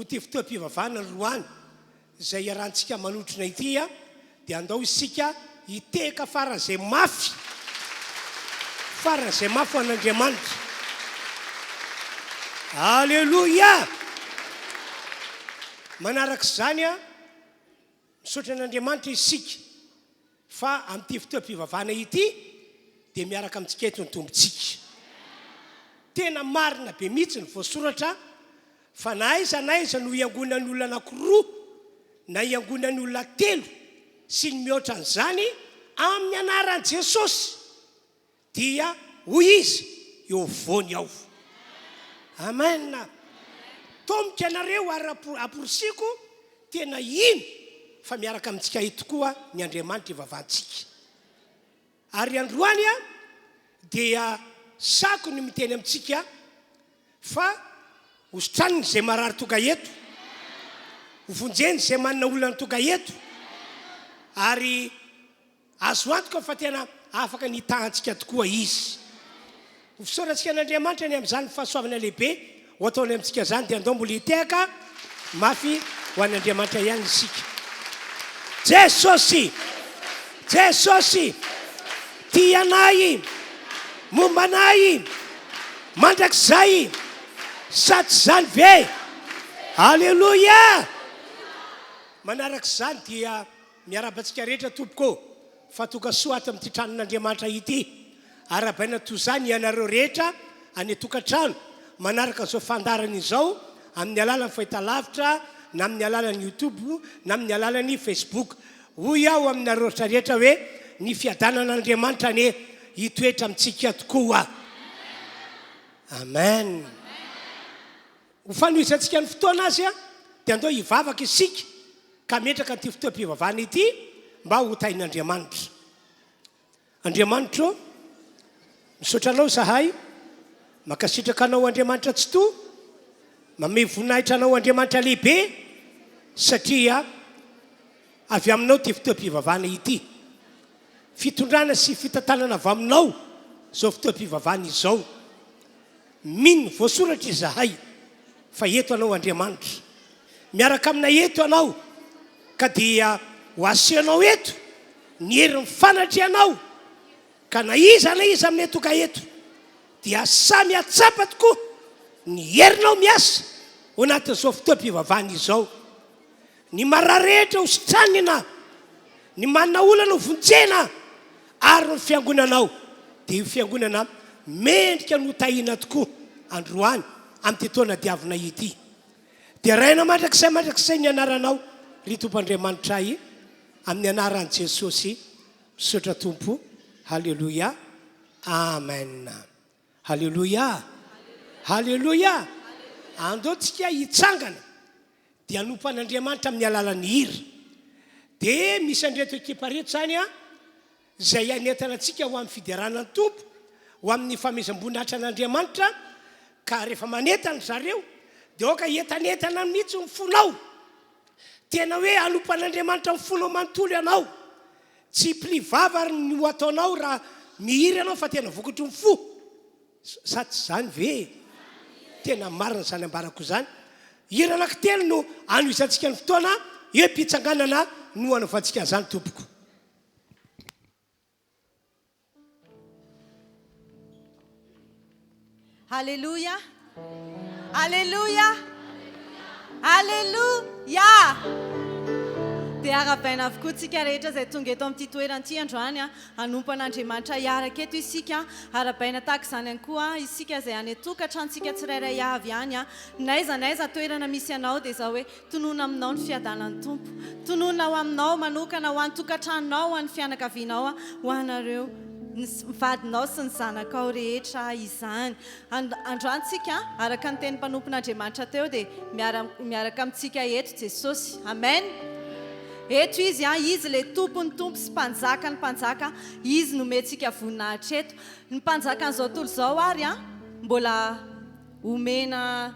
Ty fotoam-pivavahana ny roany izay iarahantsika manotrina ity a dia andao isika hiteka faran'izay mafy ho an'Andriamanitra. Alleluia! Manarak'izany a misaotra an'Andriamanitra isika fa amin'ity fotoam-pivavahana ity dia miaraka amintsika eto ny tombontsika. Tena marina be mihitsy ny voasoratra fa na aiza no iangonan'olona anankiroa na iangonan'olona telo sy ny mihoatra an'izany amin'ny anaran'i Jesosy dia hoy izy eo voany ao. Amen. Tomboka anareo ary aporisiko tena ino fa miaraka amintsika eto koa ny Andriamanitra ivavahantsika. Ary androany a dia sako ny miteny amintsika fa hosotrany zay marary toga eto, hovonjeny zay manana olana toga eto, ary azo antoka fa tena afaka nitahantsika tokoa izy. Hofisorantsika an'Andriamanitra ny amin'izany fahasoavana lehibe ho ataony amintsika zany dia andao mbola hiteka mafy ho an'Andriamanitra ihany isika. Jesosy tia anay, momba anay, mandrakizay, sady zany ve. Alleluia! Manarak'izany dia miarabantsika rehetra tompoko fa toka soa ato amin'ity tranon'Andriamanitra ity. Arabaina toy izany ianareo rehetra any tokantrano manaraka izao fandarana izao amin'ny alalan'ny fahitalavitra na amin'ny alalan'ny YouTube na amin'ny alalan'ny Facebook. Hoy aho aminareo rehetra hoe ny fiadanan'Andriamanitra ne hitoetra amintsika tokoa. Amen. Ho fanohisantsika ny fotoana azy a dia andao hivavaka isika ka metraka an'ity fotoam-pivavahana ity mba ho tain'Andriamanitra. Andriamanitra, misaotra anao zahay, makasitraka anao Andriamanitra tsy to, mame voninahitra anao Andriamanitra lehibe satria avy aminao ty fotoam-pivavahana ity. Fitondrana sy fitantanana avy aminao zao fotoam-pivavahana izao. Mino voasoratra izahay fa eto anao Andriamanitra. Miaraka aminay eto anao ka dia ho asehanao eto ny herin'ny fanatry anao ka na iza aminay toka eto dia samy atsapa tokoa ny herinao miasa ho anatin'izao fotoam-pivavahana izao. Ny mararehetra ho sitranina, ny manana olana ho vonjena ary ny fiangonanao dia io fiangonana mendrika no tahina tokoa androany amin'ity taona diavina ity. Dia raina mandrakizay ny anaranao ry Tompoandriamanitra i amin'ny anaran'i Jesosy misaotra Tompo. Halleluia. Amen. Halleluia. Halleluia. Andaontsika hitsangana dia hanompan'Andriamanitra amin'ny alalan'ny hira. Dia misy andreto ekipa reto zany a izay anentana antsika ho amin'ny fideranan'ny Tompo, ho amin'ny famezam-boninahitra an'Andriamanitra, ka rehefa manentana zareo dia oka entanentana mihitsy ny fonao. Tena hoe hanompan'Andriamanitra ny fonao manontolo ianao. Tsy plivava ny ho ataonao raha mihira ianao fa tena vokatry ny fo. Sady zany ve? Tena marina zany ambarako zany. Hira anankitelo no anohisantsika ny fotoana eo mpitsanganana no hanaovantsika zany tompoko. Alléluia. Alléluia. Alléluia. Dia arabaina avokoa tsika rehetra izay tonga eto amin'ity toeran'ity androany a hanompan'Andriamanitra hiaraka eto isika. Arabaina tahaka izany ihany koa isika izay any tokantranontsika tsirairay avy ihany a n'aiza toerana misy anao dia izao hoe tonoina aminao ny fiadanan'ny Tompo, tonoina ho aminao manokana ho an'ny tokantranonao, ho an'ny fianakavianao, ho anareo vadinao sy ny zanakao rehetra izany. Androantsika araka ny teny mpanompon'Andriamanitra teo dia miaraka amintsika eto Jesosy. Amen. Eto izy izy le tompony tompo sy mpanjaka ny mpanjaka, izy nomentsika voninahitra eto. Ny mpanjaka an'izao tontolo izao ary mbola omena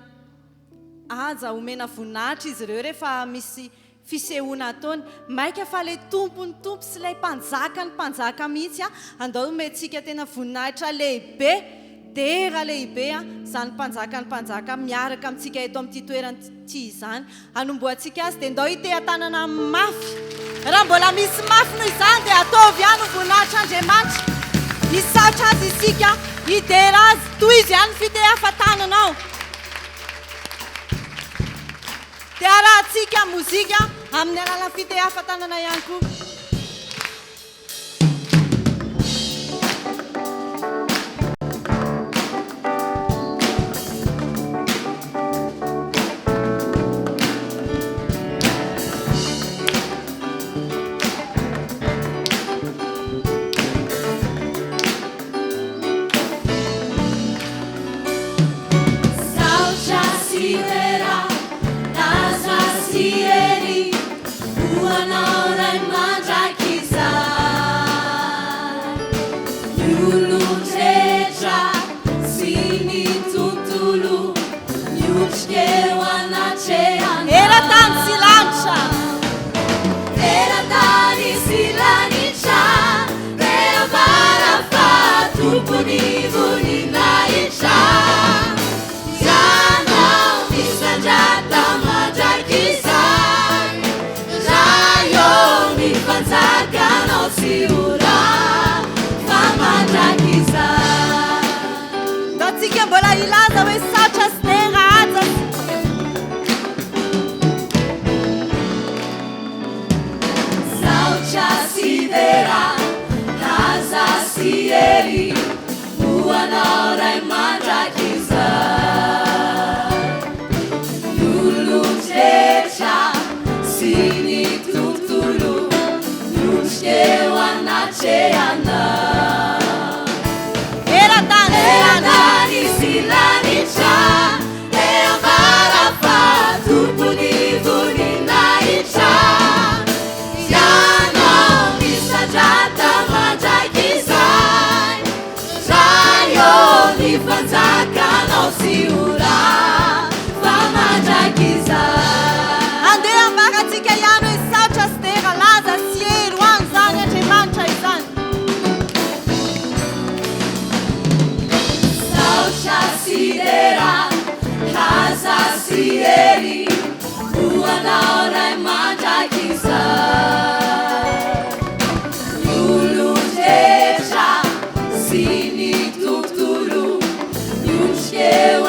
omena voninahitra izy ireo rehefa misy fisehoana ataony. Maika fa le tompony tompo sy ilay mpanjaka ny mpanjaka mihitsy andao omentsika tena voninahitra lehibe, dera lehibe izany mpanjaka ny mpanjaka miaraka amintsika eto amin'ity toerana ity izany. Hanomboantsika azy dia ndao ite-tanana mafy. Raha mbola misy mafy noho izany dia ataovy ihany voninahitran'Andriamanitra. Misaotra azy isika hidera azy toy izy ihany fite-hafantananao. Dia arahantsika mozika amin'ny alalan'ny fite-hafantanana ihany koa. Mbola ilaza hoe saotra sy tena aza. Saotra sy dera, laza sy ery, hoanao ray mandrakizay. Lolotretra sy ny tontolo, niotrikeo anatrehanao. Lanitra, ea varafa, tompony voninahitra. Ianao misandrata mandrakizay, raio ny fanjakanao sy ora fa mandrakizay. Andeha ambaratsika ihany hoe saotra sy tera, laza sy ero any izany Andriamanitra izany. Sidera, laza sy ery, hoanao ray mandrakizay. Lolotretra sy ny tontolo, niotrikeo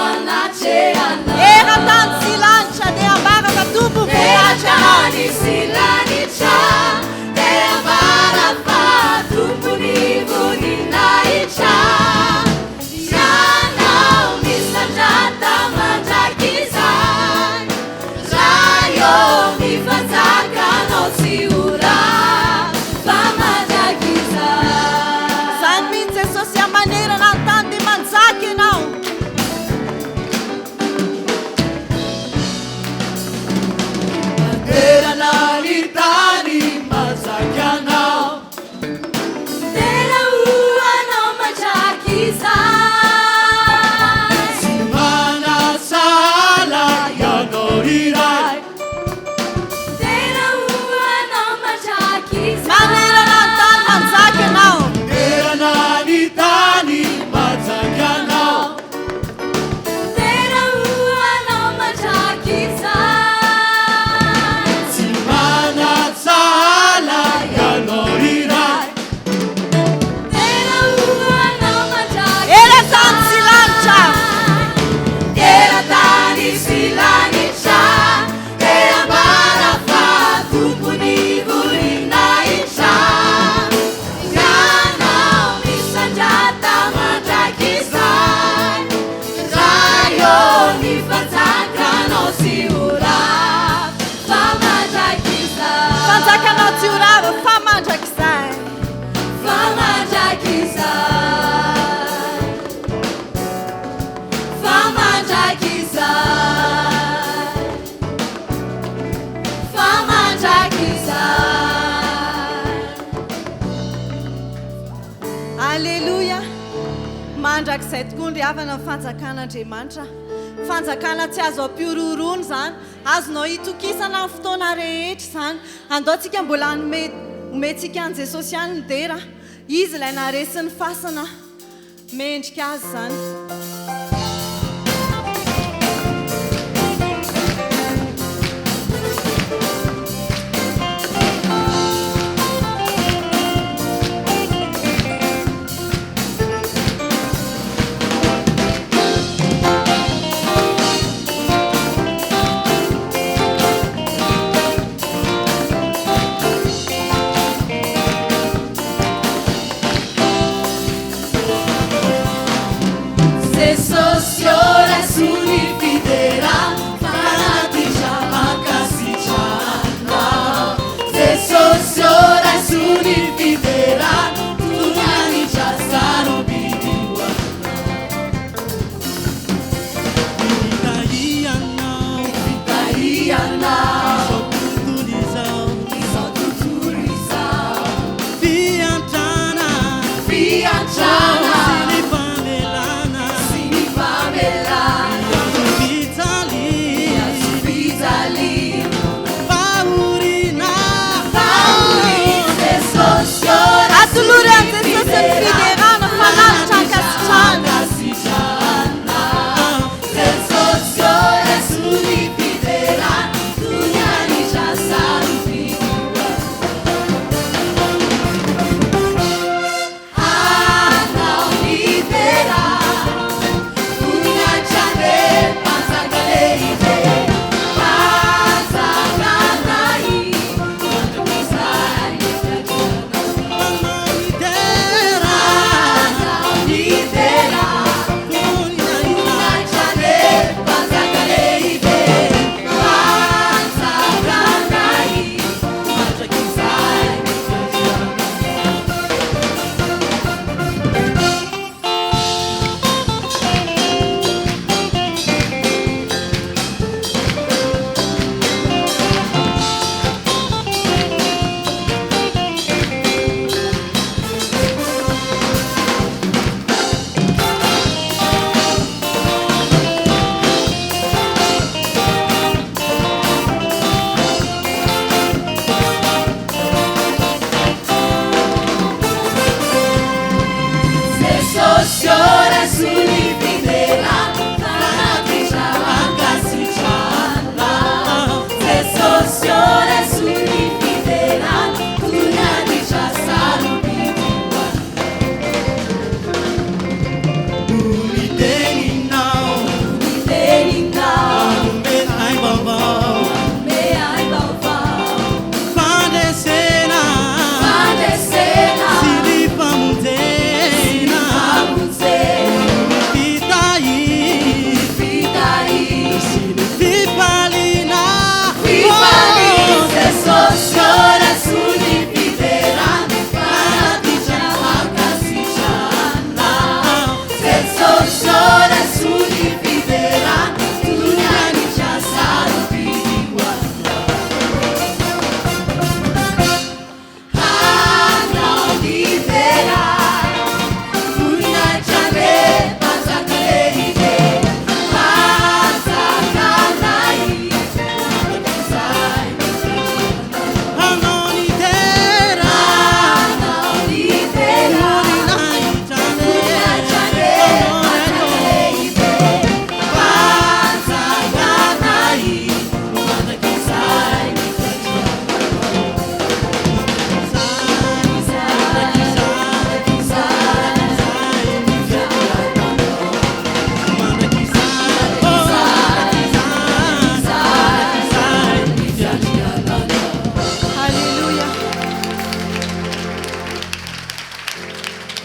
mandrakizay tokoa ndry havana ny fanjakan'Andriamanitra. Fanjakana tsy azo ampiororony zany, azonao hitokisana ny fotoana rehetra zany. Andaontsika mbola omentsika an' Jesosy ihany ny dera, izy ilay naresy ny fasana, mendrika azy zany.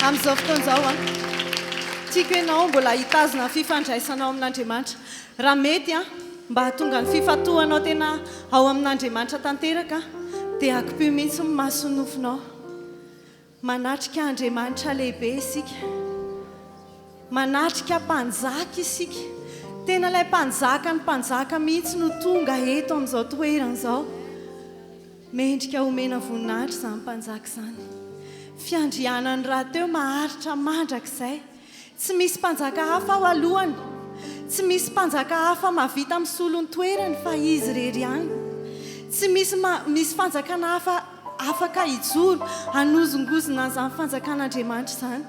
Amin'izao fotoan'izao a tiako ianao mbola hitazona fifandraisanao amin'Andriamanitra. Raha mety a mba hahatonga ny fifatohanao tena ao amin'Andriamanitra tanteraka dia akopio mihitsy ny masonofinao. Manatrika Andriamanitra lehibe isika, manatrika mpanjaka isika. Tena ilay mpanjaka ny mpanjaka mihitsy no tonga eto amin'izao toerana izao. Mendrika omena voninahitra izany mpanjaka izany. Fiandrianany raha teo maharitra mandrakizay tsy misy mpanjaka hafa ao alohany tsy misy mpanjaka hafa mavita amin'ny solony toerany fa izy rery ihany tsy misy fanjakana hafa afaka ijoro hanozongozona izany fanjakan'Andriamanitra izany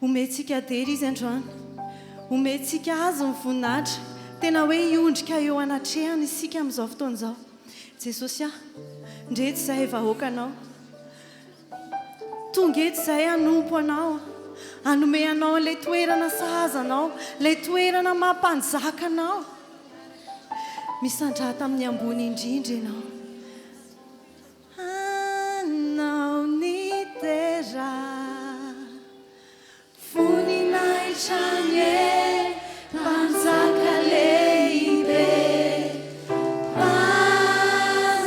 omentsika dery izy androany omentsika azy ny voninahitra tena hoe iondrika eo anatrehany isika amin'izao fotoana izao Jesosy ndreto izay vahoakanao tonga eto izay hanompo anao hanome anao ilay toerana sahazanao ilay toerana mampanjaka anao misandrata amin'ny ambony indrindra ianao anao ny tera voninahitra ny mpanjaka lehibe mpanjaka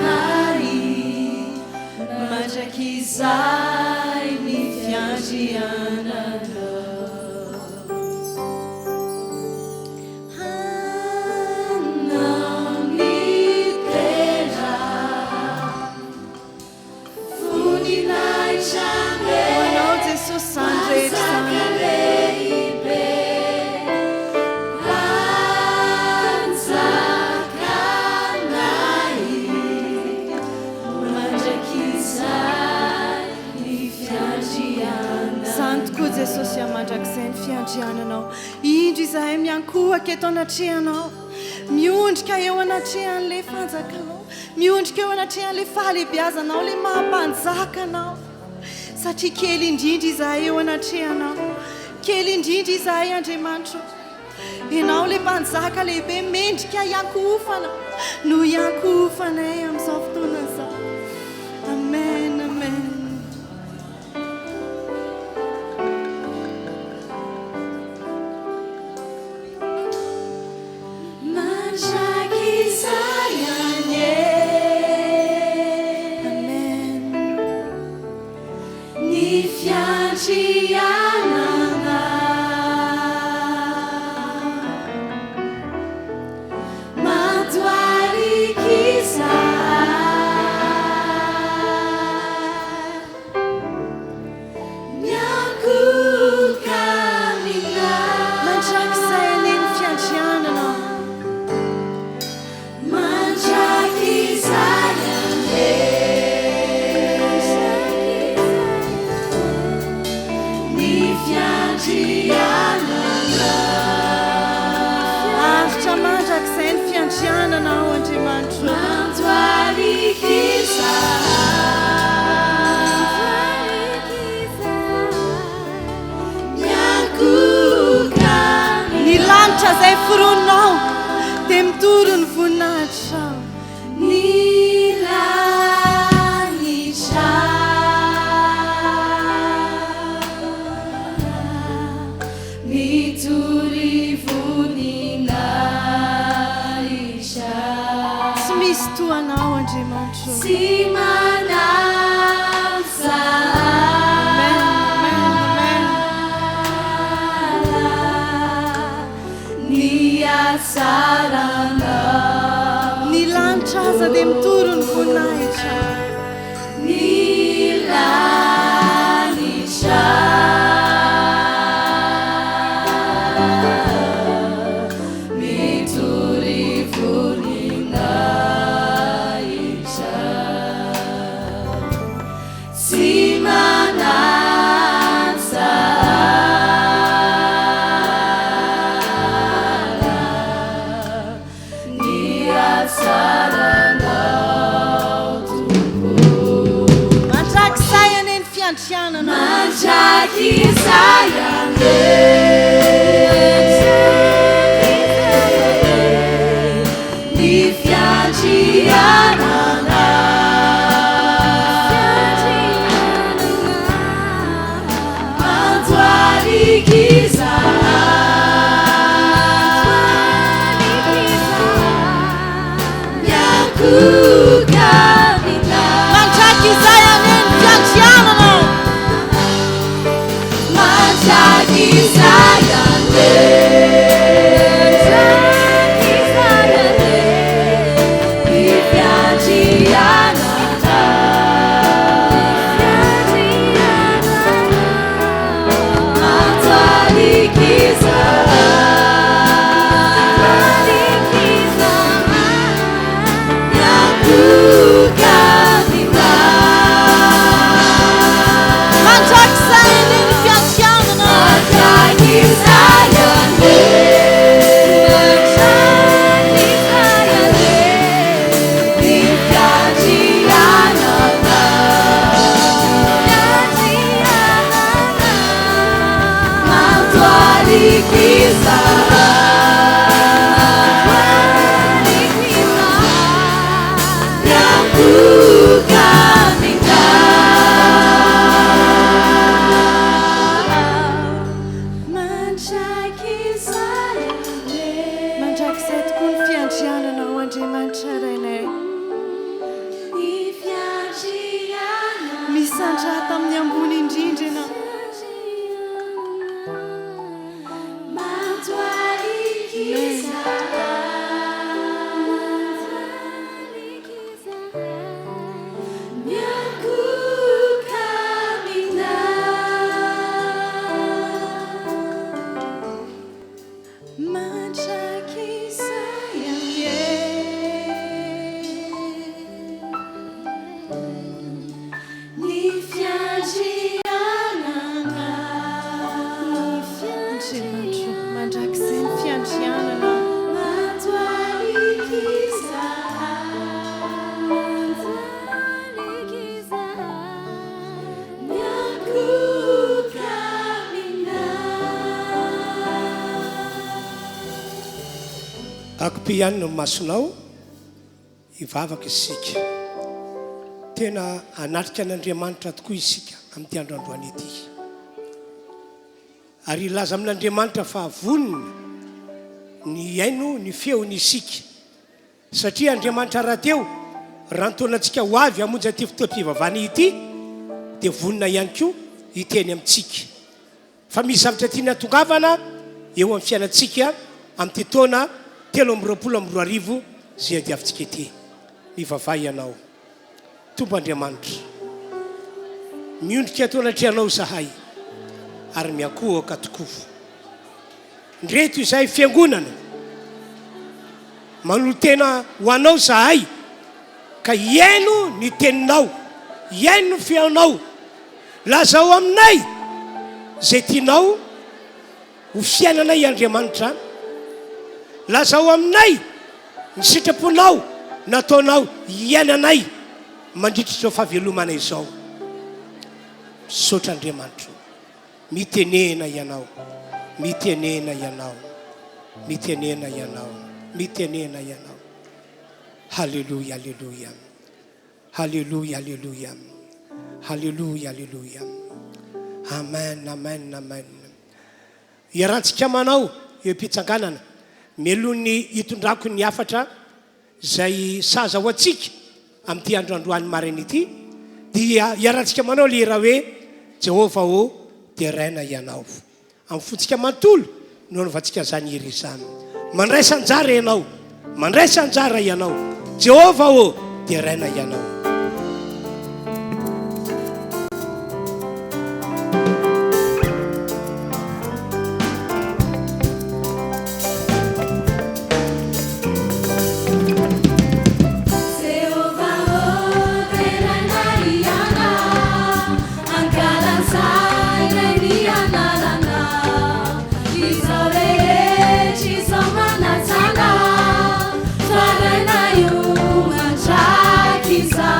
nari mandrakizay ny fiandriananao anao ny tera voninahitra ny anao Jesosy sandretra lehibe mpanjaka nari mandrakizay ny fiandriananao zany tokoa Jesosy mandrakizay ny fiandriananao indro izahay miankohaka eto anatrehanao miondrika eo anatrehan'ilay fanjakanao miondrika eo anatrehan'ilay fahalehibiazanao ilay mampanjakanao satria kely indrindra izahay eo anatrehanao kely indrindra izahay Andriamanitra ianao ilay mpanjaka lehibe mendrika iankofana no iankofanay amin'izao fotoana izao amen amen zay foronao dia mitoro ny voninahitra ny lanitra mitory voninahitra tsy misy toanao Andriamanitra sy manasa sarana ny lanitra aza dia mitoro ny voninahitra ny lanitra mitory voninahitra sy manasa Andriamanitra rainay misandra tamin'ny ambony indrindra ianao akpiany no masonao hivavaka isika tena anatrika an'Andriamanitra tokoa isika amin'ity andro androany ity ary ilaza amin'Andriamanitra fa vonona ny aino ny feony isika satria Andriamanitra rahateo raha ntaonantsika ho avy hamonjy ity fotoam-pivavahana ity dia vonona ihany koa hiteny amintsika fa misy zavatra tiana tongavana eo amin'ny fiainantsika amin'ity taona 2024 zay adiavintsika ity mivavaha ianao tompo Andriamanitra miondrika atao anatrianao zahay ary miankohaka tokoa ndreto izay fiangonana manolo tena ho anao zahay ka iaino ny teninao iaino ny feonao lazao aminay zay tianao ho fiainanay Andriamanitra lazao aminay ny sitraponao nataonao iainanay mandritra izao fahavelomana izao misaotra Andriamanitra mitenena ianao mitenena ianao mitenena ianao mitenena ianao halleluja halleluja halleluja halleluja halleluja halleluja amen amen amen iarahantsika manao eo am-pitsanganana melohany hitondrako ny afatra zay saza ho antsika amin'ity androandroany maraina ity dia iarahantsika manao le raha hoe Jehova o dia raina ianao amin'ny fontsika mantolo no anaovantsika zany ery izany mandraisa anjara ianao mandraisa anjara ianao Jehova o dia raina ianao Isa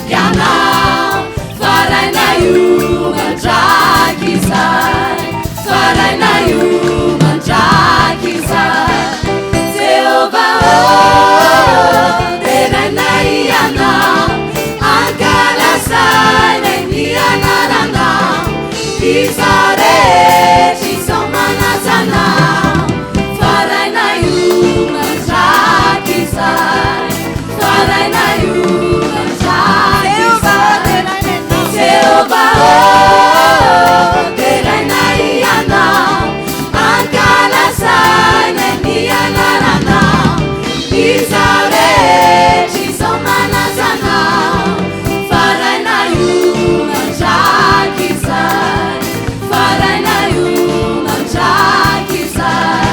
tokanao faraina io mandraky izay faraina io mandraky izay Jehova teraina ianao ankalasana ny anaranao izaho rehetra izao manatsanao faraina io mandraky izay faraina io mandraky izay Jehova teraina ianao ankalasana ny anaranao izaho rehetra izao manatsanao faraina io mandraky izay faraina io mandraky izay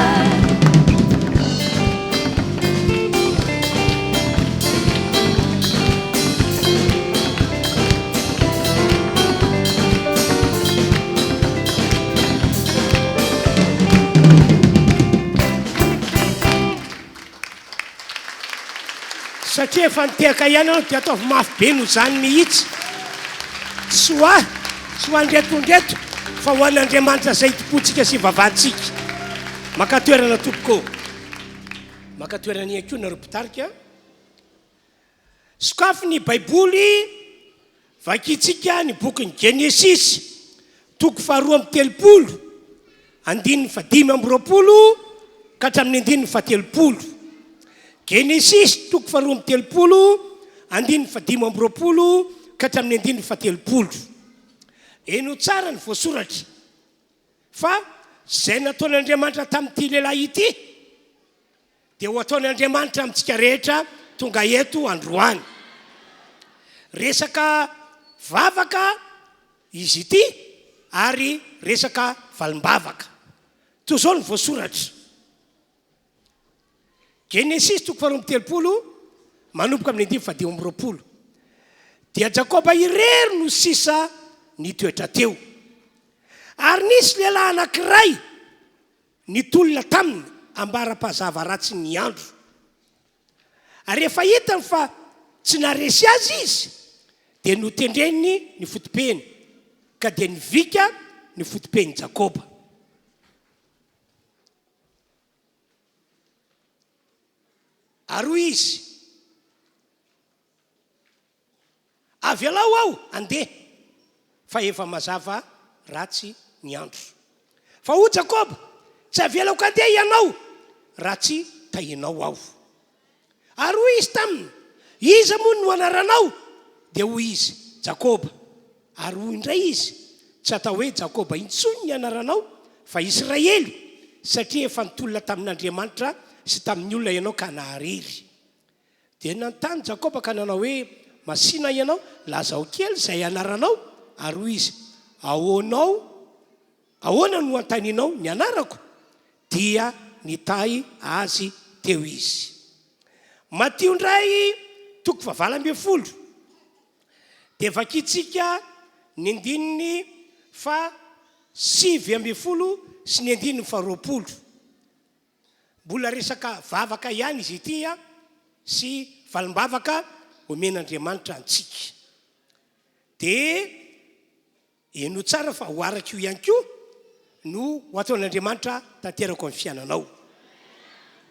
satria efa nitehaka ihany anao dia ataovy mafy be no zany mihitsy tsy hoandretondreto fa ho an'Andriamanitra zay topontsika sy vavantsika maka toerana tompoko maka toerana ianko nareo mpitarika sokafy ny baiboly vakitsika ny bokyny Genesisy toko 2:30 andininy 5:20 ka hatramin'ny andininy 7:30 Genesisy toko 2:30 andininy 5:20 ka hatramin'ny andininy 7:30 eno tsara ny voasoratra fa zay nataon'Andriamanitra tamin'ity lehilahy ity dia ho ataon'Andriamanitra amintsika rehetra tonga eto androany resaka vavaka izy ity ary resaka valim-bavaka toy izao ny voasoratra Genesisy toko 2:30 manomboka amin'ny 5:20 dia Jakoba irery no sisa nitoetra teo ary nisy lehilahy anankiray nitolona taminy ambara-pahazava ratsy ny andro ary rehefa hitany fa tsy naresy azy izy dia notendreniny ny fotopeny ka dia nivika ny fotopeny Jakoba ary izy avy alao aho andeha fa efa mazava ratsy ny andro fa ho Jakoba tsy avy alao ka andeha ianao ratsy tahinao aho ary hoy izy taminy iza moa no anaranao dia hoy izy Jakoba ary hoy indray izy tsy atao hoe Jakoba intsony ny anaranao fa Israely satria efa nitolona tamin'Andriamanitra sy tamin'ny olona ianao ka nahariry dia nantany Jakoba ka nanao hoe masina ianao lazao kely zay anaranao ary hoy izy ahoana no antaninao ny anarako dia nitahy azy teo izy Matio ndray toko 9:20 dia vakitsika ny andininy 7:20 sy ny andininy 20 mbola resaka vavaka ihany izy ity sy valim-bavaka omen'Andriamanitra antsika dia eno tsara fa ho araka io ihany koa no ho ataon'Andriamanitra tanterako amin'ny fiainanao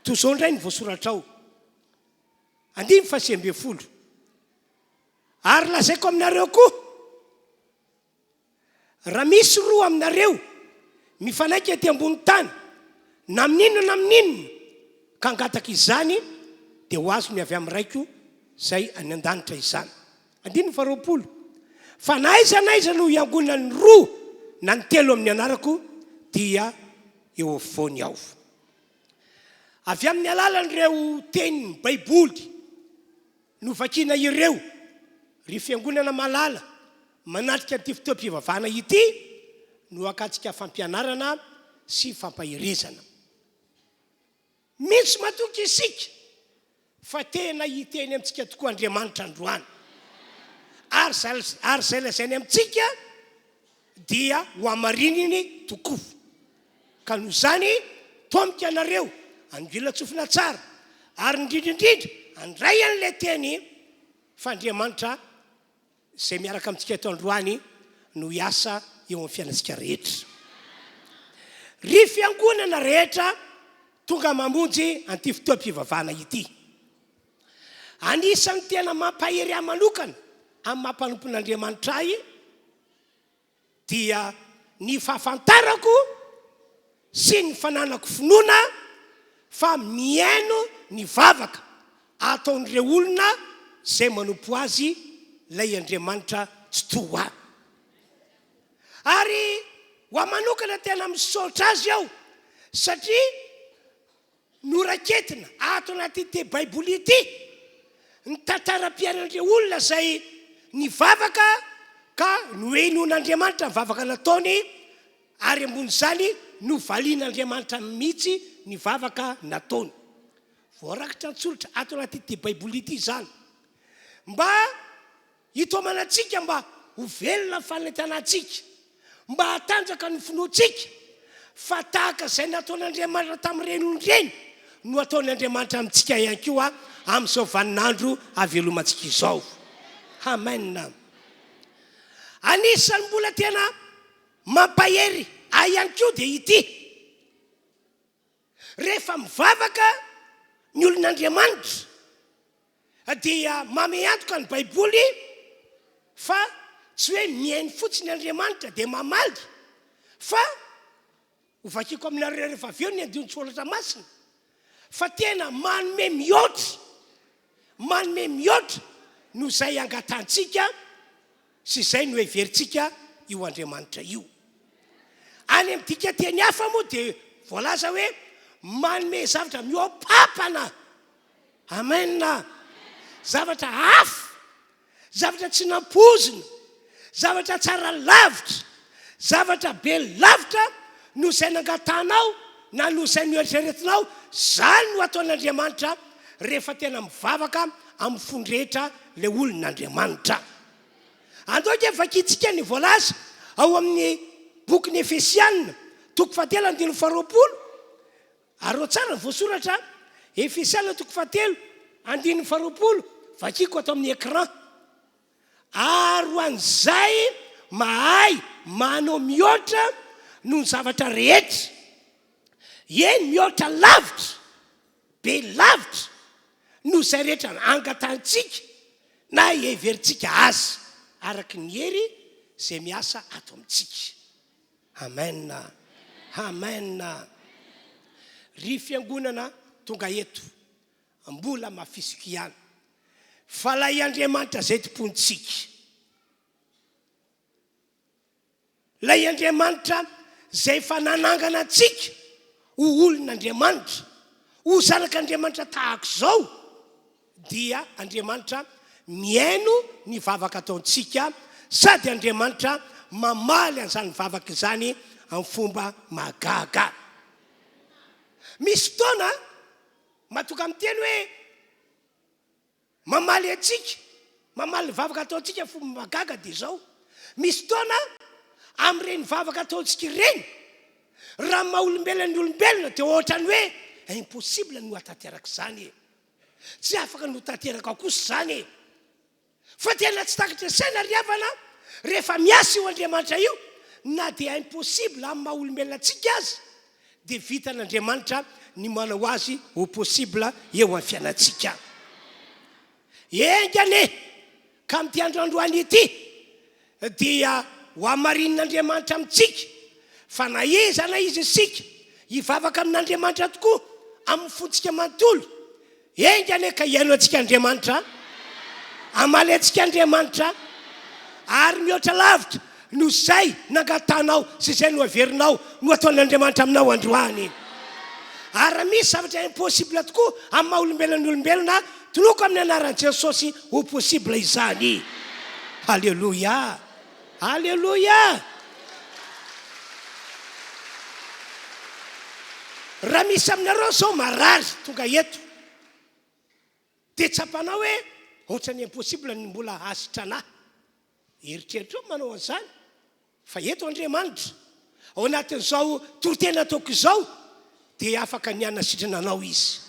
toy izao indray ny voasoratra ao 9:20 ary lazaiko aminareo koa raha misy roa aminareo mifanaiky aty ambony tany na amin'inona ka angataka izany dia ho azo ny avy amin'ny raiko zay any an-danitra izany 20 fa naiza no iangonana ny roa na ny telo amin'ny anarako dia eo afovoany aho avy amin'ny alalan'ireo tenin'ny baiboly no vakiana ireo ry fiangonana malala manatrika an'ity fotoam-pivavahana ity no akatsika fampianarana sy fampahirizana misy matoky isika fa tena hiteny amintsika tokoa Andriamanitra androany ary zay lazainy amintsika dia ho amarininy tokoa ka noho zany tomboka anareo angila tsofina tsara ary indrindrindrindra andray an'ilay teny fa Andriamanitra zay miaraka amintsika eto androany no hiasa eo amin'ny fiainantsika rehetra. Ry fiangonana rehetra tonga mamonjy anty fotoam-pivavahana ity. Anisan'ny tena mampahery ahy manokana amin'ny mampanompon'Andriamanitra ahy dia ny fahafantarako sy ny fananako finoana fa miaino ny vavaka ataon'ireo olona zay manompo azy lay Andriamanitra tsy toa ahy. Ary ho manokana tena misaotra azy aho satria noraketina ato anaty baiboly ity ny tantaram-piainan'ireo olona zay ny vavaka ka noenon'Andriamanitra vavaka nataony ary ambony zany no valian'Andriamanitra mihitsy ny vavaka nataony. Voarakitra an-tsoratra ato anaty baiboly ity zany mba hitomanantsika mba ho velona fanentanantsika mba hatanjaka ny finoantsika fa tahaka izay nataon'Andriamanitra tamin'ireny no ataon'Andriamanitra amintsika ihany koa amin'izao vaninandro havelomantsika izao. Amen. Anisan'ny mbola tena mampahery ahy ihany koa dia ity. Rehefa mivavaka ny olon'Andriamanitra dia mame antoka ny baiboly fa tsy hoe miainy fotsiny Andriamanitra dia mamaly fa ho vakiko aminareo rehefa avy eo ny andihon-tsoratra masina fa tena manome mihoatra no zay angatantsika sy zay no heverintsika io Andriamanitra io. Any amin'ny dika teny hafa moa dia voalaza hoe manome zavatra mioapapana. Amen. Zavatra hafa, zavatra tsy nampozina, zavatra tsara lavitra, zavatra be lavitra no zay nangatanao na no zay noeritreretinao, zany no ataon'Andriamanitra rehefa tena mivavaka amin'ny fondrehetra le olon'Andriamanitra. Andoaka vakitsika ny voalaza ao amin'ny bokin'ny Efesiana 3:20. Ary tsara voasoratra Efesiana 3:20 vakiko ato amin'ny écran. Ary ho an'izay mahay manao mihoatra noho ny zavatra rehetra. Eny mihoatra lavitra, be lavitra noho izay rehetra angatantsika na heverintsika azy araky ny hery zay miasa ato amintsika. Amen. Amen. Ry fiangonana tonga eto mbola mafisiko ihany fa lay Andriamanitra zay tompontsika, lay Andriamanitra zay fananangana antsika ho olon'Andriamanitra, ho zanak'Andriamanitra tahaka izao, dia Andriamanitra miaino ny vavaka ataontsika sady Andriamanitra mamaly an'izany vavaka izany amin'ny fomba magaga. Misy fotoana matoka amiteny hoe mamaly antsika, mamaly vavaka ataontsika fomba magaga dia izao. Misy fotoana amin'ireny vavaka ataontsika ireny raha maha-olombelona ny olombelona dia ohatrany hoe impossible no hatanteraka izany, tsy afaka no tanteraka kosa izany. Fa tena tsy takatra saina ry havana rehefa miasa io Andriamanitra io na dia impossible amin'ny maha-olombelona antsika azy dia vitan'Andriamanitra ny manao azy ho possible eo amin'ny fiainantsika. Engane ka amin'ity androandroany ity dia ho hamarin'Andriamanitra amintsika fa na izy isika hivavaka amin'Andriamanitra tokoa amin'ny fontsika manontolo. Engane ka hiaino antsika Andriamanitra, amaly antsika Andriamanitra ary mihoatra lavitra no zay nangatanao sy zay no averinao no ataon'Andriamanitra aminao androany. Ary misy zavatra impossible tokoa amin'ny maha-olombelona olombelona, toloko amin'ny anaran'i Jesosy ho possible izany. Halleluja, halleluja. Raha misy aminareo zao marary tonga eto dia tsapanao hoe ohatrany impossible ny mbola asitra anahy. Eritreritra manao an'izany fa eto Andriamanitra ao anatin'izao torotena ataoko izao dia afaka ny anasitrana anao izy.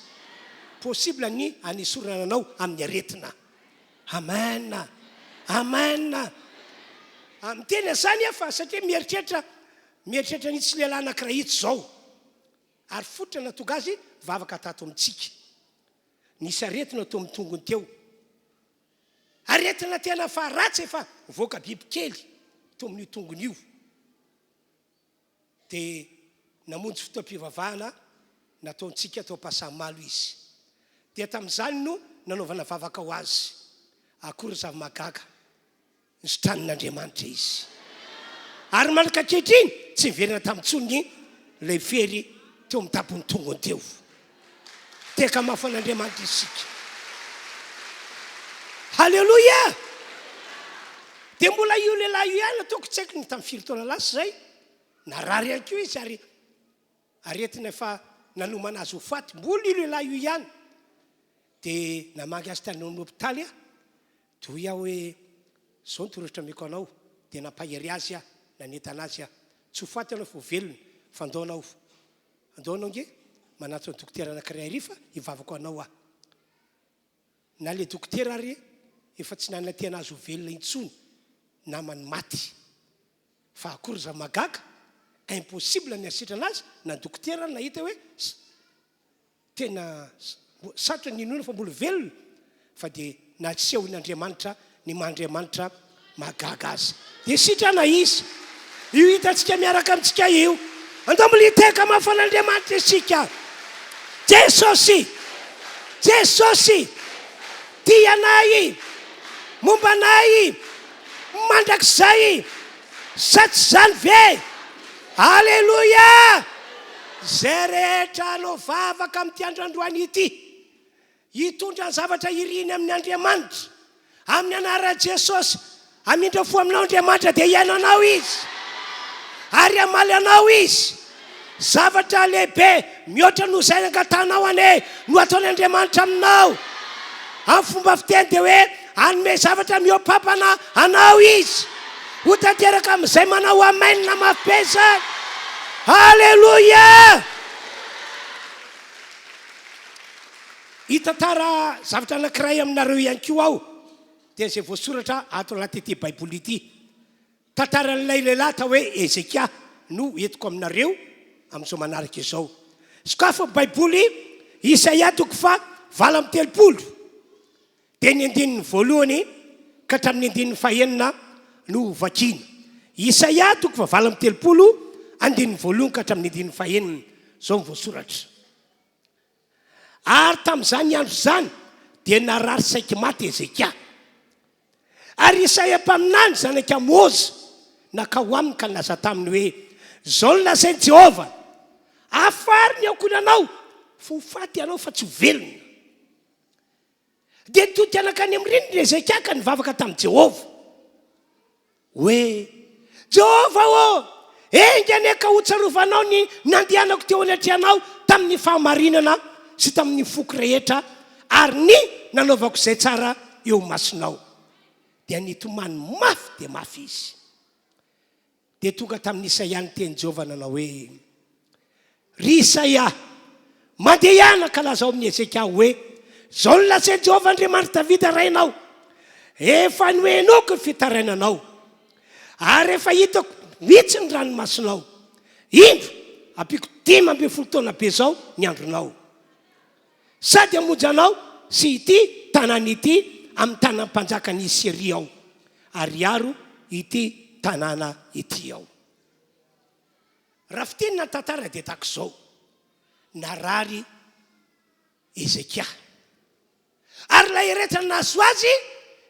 Possible ny anisorana anao amin'ny aretina. Amen. amen. Miteny zany fa satria mieritreritra nitsy lehilahy anankiray itsy zao ary fototra natonga azy vavaka tato amintsika nisy aretina to amin'ny tongony teo aretina tena fa ratsy efa voaka bibikely to amin'ny tongony io dia namonjy fotoam-pivavahana nataontsika atao pasamalo izy dia tamin'izany no nanaovana vavaka ho azy akory zavamagaga nysotran'Andriamanitra izy ary malaka kehitriny tsy miverina tamin'ntsony lay fery teo amin'ny tapony tongony teo teka mafan'Andriamanitra isika halleloia dia mbola io lehilahy io ihany ataoko tsy haiko ny tamin'ny firy taona lasa zay narary ihany koa izy ary aretina efa nanomana azy ho faty mbola io lehilahy io ihany dia namangy azy tany amin'ny hôpitaly toy aho hoe zao ny torohitra meko anao dia nampahery azy nanentana azy tsy ho faty anao fo velona fa andaonao nge manatso ny dokotera anankiray arifa hivavako anao na le dokotera ary efa tsy nanantena azy ho velona intsony namany maty fa akory za magaga impossible ny asitrana azy na dokotera nahita hoe tena sarotra ny inona fa mbola velona fa dia natsehon'Andriamanitra ny mahandriamanitra magaga azy dia sitrana izy io hitantsika miaraka amintsika io andomboliteka mafan'Andriamanitra isika Jesosy tianay mombanay mandrakizay sa tsy zany ve halleloia zay rehetra no vavaka amin'ity androandroany ity hitondra ny zavatra iriny amin'ny Andriamanitra amin'ny anara Jesosy amindra fo aminao Andriamanitra dia iaino anao izy ary amaly anao izy zavatra lehibe mihoatra no zay angatanao ane no ataony Andriamanitra aminao amin'ny fomba fiteny dia hoe anome zavatra mihoapapana anao izy ho tanteraka amin'izay manao amainina mafipesa halleloia hitantara zavatra anankiray aminareo ihany koa aho dia zay voasoratra ato anaty ity baiboly ity tantara n'ilay lehilahy ta hoe Ezekia no entiko aminareo amin'izao manaraka izao sokafa baiboly Isaia toko fa 7:30 dia ny andininy voalohany ka hatramin'ny andininy fahenina no vakiana Isaia toko fa 7:30 andininy voalohany ka hatramin'ny andininy fahenina zao ny voasoratra ary tamin'izany andro zany dia narary saiky maty Ezekia ary Isaia mpaminany zanaka Amozy nakao aminy ka nilaza taminy hoe zao ny lazain'i Jehova afary ny aokony anao fa ho faty anao fa tsy ho velona dia nitody anakany amin'ny rindrina Ezekia ka nivavaka tamin'i Jehova hoe Jehova engany ka ho tsarovanao ny nandehanako teo anatrehanao tamin'ny fahamarinana sy tamin'ny foko rehetra ary ny nanaovako izay tsara eo masonao dia nitomany mafy dia mafy izy dia tonga tamin'ny Isaia ny teny Jehova nanao hoe ry Isaia mandeha ihana ka lazao amin'ny Ezekia hoe zao ny lazain'i Jehova Andriamanitra Davida rainao efa noenoko ny fitarainanao ary efa hitako mihitsy ny ranomasonao indro ampiko 10 taona be zao ny andronao sady amonjy anao sy ity tanàna ity amin'ny tanànam-panjakany Siria ao ary aro ity tanàna ity ao raha fitinina tantara dia tahaka izao narary Ezekia ary lay rehetra nazo azy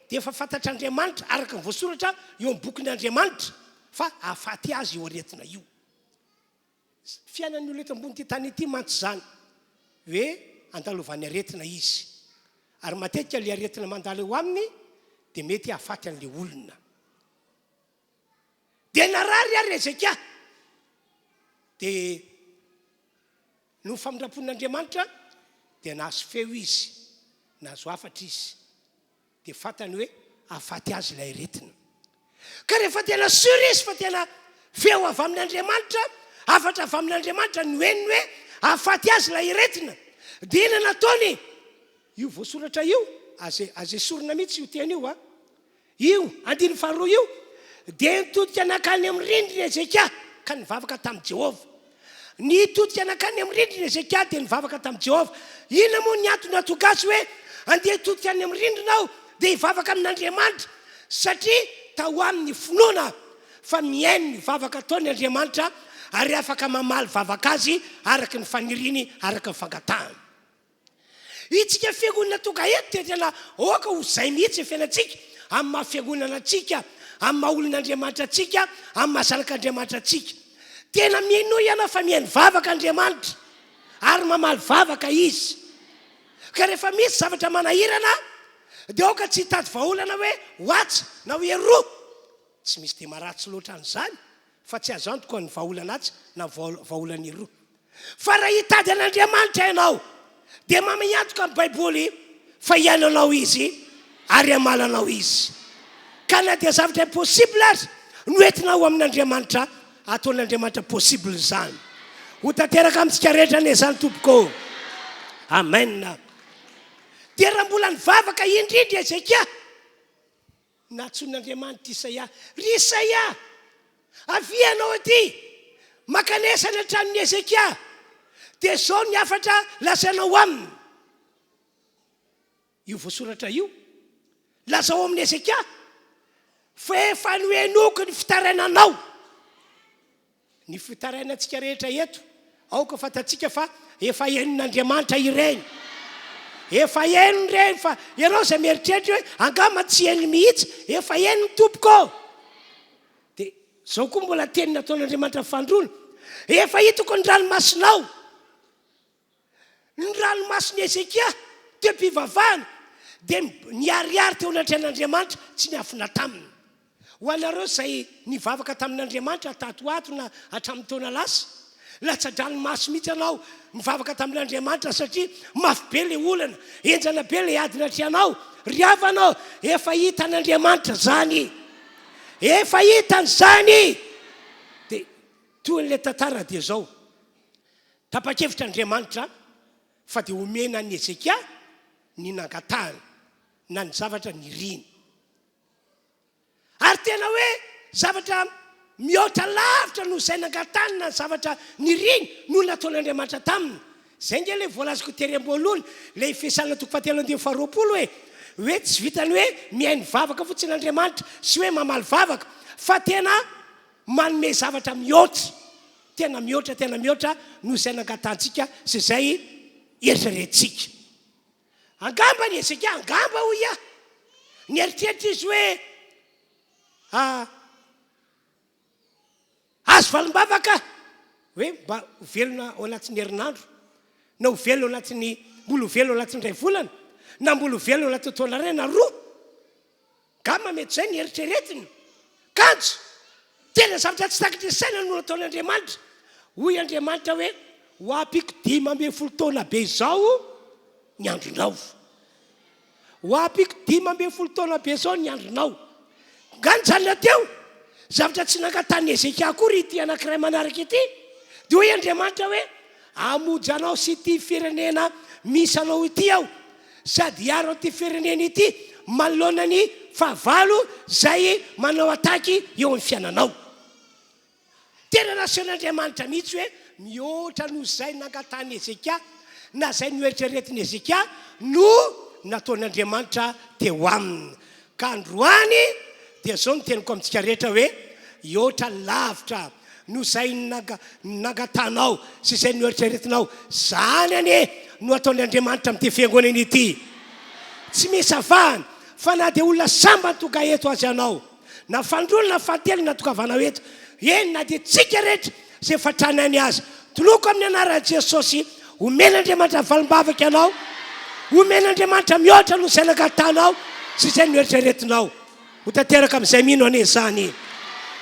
dia efa fantatr'Andriamanitra araka ny voasoratra eo amin'ny bokin'Andriamanitra fa ahafaty azy eo aretina io fiainan'ny olona eto ambony ity tany ity mantsy zany hoe andalovany aretina izy ary matetika le aretina mandalo eo aminy dia mety hahafaty an'le olona dia narary ary Ezekia dia no famindrapon'Andriamanitra dia nahazo feo izy nahazo afatra izy dia fantany hoe hahafaty azy ilay aretina ka rehefa tena sur izy fa tena feo avy amin'Andriamanitra afatra avy amin'Andriamanitra no heniny hoe hahafaty azy ilay aretina dia ina nataony io voasoratra io aze sorona mihitsy io teny io io andiny faharoa io dia nitodika nakany amin'ny rindrina Ezeka ka nivavaka tamin'i Jehova. Nitodika nakany amin'ny rindrina Ezeka dia nivavaka tamin'i Jehova. Ina moa ny antony nahatonga azy hoe andeha hitodika any amin'ny rindrina aho dia hivavaka amin'Andriamanitra? Satria tao amin'ny finoana fa mihaino ny vavaka ataony Andriamanitra ary afaka mamaly vavaka azy araka ny faniriny, araka ny fangatahana. Itsika fiangonana tonga eto dia tena oka ho zay mihitsy fiainantsika amin'ny mahafiangonana antsika, amin'ny mahaolon'Andriamanitra antsika, amin'ny mahasalak'Andriamanitra antsika. Tena mihaino ihany fa mihaino vavaka Andriamanitra ary mamaly vavaka izy. Ka rehefa misy zavatra manahirana dia oka tsy hitady vahaolana hoe hoatsa na hoe roa. Tsy misy dia maharatsy loatra an'izany fa tsy azo antoka ny vahaolana atsy na vahaolany roa. Fa raha hitady an'Andriamanitra ianao dia mamiantoka amin'ny baiboly fa hiainanao izy ary hamalanao izy. Ka na dia zavatra impossible azy no entinao amin'Andriamanitra, ataon'Andriamanitra possible izany. Ho tanteraka amintsika rehetra ane izany tompoko. Amen. Dia raha mbola nivavaka indrindra Ezeka, natson'Andriamanitra Isaia, ry Isaia, avianao aty makanesana tranon'ny Ezeka, dia zao ny afatra lasanao aminy. Io voasoratra io lazao amin'ny Ezeka fa efa noenoko ny fitarainanao. Ny fitarainantsika rehetra eto aoka fantatsika fa efa henon'Andriamanitra ireny. Efa henony ireny fa ianao izay mieritreritra hoe angamba tsy henony mihitsy, efa henony tompoko. Dia zao koa mbola teny nataon'Andriamanitra fandrona, efa hitako ny ranomasinao. Ny ranomasiny Ezeka teo am-pivavahana dia niariary teo anatrehan'Andriamanitra tsy niafina taminy. Ho anareo izay nivavaka tamin'Andriamanitra tato ato na hatramin'ny taona lasa, latsa-dranomasy mihitsy anao mivavaka tamin'Andriamanitra satria mafy be le olana, enjana be le adina trianao, ry havanao, efa hitan'Andriamanitra zany. Efa hitany zany. Dia toy n'ilay tantara dia zao. Tapa-kevitr'Andriamanitra fa dia omena ny Ezeka ny nangatahany na ny zavatra niriny. Ary tena hoe zavatra mihoatra lavitra no izay nangatahany na ny zavatra niriny no nataon'Andriamanitra taminy. Zay nge le voalaziko tery am-boalohany le Efesana 4:20 hoe tsy vitany hoe mihaino vavaka fotsiny Andriamanitra sy hoe mamaly vavaka, fa tena manome zavatra mihoatra. Tena mihoatra no izay nangatahantsika sy izay eritreretintsika. Angamba ny Ezeka, angamba ho ia ny eritreritra izy hoe azo valim-bavaka hoe mba ho velona ao anatin'ny herinandro, na ho velona ao anatin'ny mbola ho velona ao anatin'ny ray volana, na mbola ho velona ao anatin'ny taona iray na roa. Ngamba mety izay ny eritreretiny. Kanjo tena zavatra tsy takatry ny saina no nataon'Andriamanitra. Hoy Andriamanitra hoe ho apiko 12 taona be izao ny andronao. Ho apiko 12 taona be izao ny andronao. Ganjanona teo zavatra tsy nangatahany Ezeka akory ity anankiray manaraka ity. Dia hoy Andriamanitra hoe amoja anao sy ity firenena misy anao ity aho, sady hiaro ity firenena ity manoloana ny fahavalo zay manao ataky eo amin'ny fiainanao. Tena nasian'Andriamanitra mihitsy hoe mihoatra no izay nangatahany Ezeka na izay noeritreretiny Ezeka no nataon'Andriamanitra teo aminy. Ka androany dia zao no teniko amintsika rehetra hoe hihoatra lavitra no izay nangatahanao sy izay noeritreretinao. Zany ane no ataon'Andriamanitra amin'ity fiangonana ity. Tsy misy avahana fa na dia olona samba tonga eto azy anao, na fandrolona na fatelo natokavanao eto, eny na dia tsika rehetra izay fatranany azy. Toloko amin'ny anaran'i Jesosy, omen'Andriamanitra valim-bavaka ianao, omen'Andriamanitra mihoatra no izay nangatahanao sy izay noeritreretinao. Ho tanteraka amin'izay mino ane zany.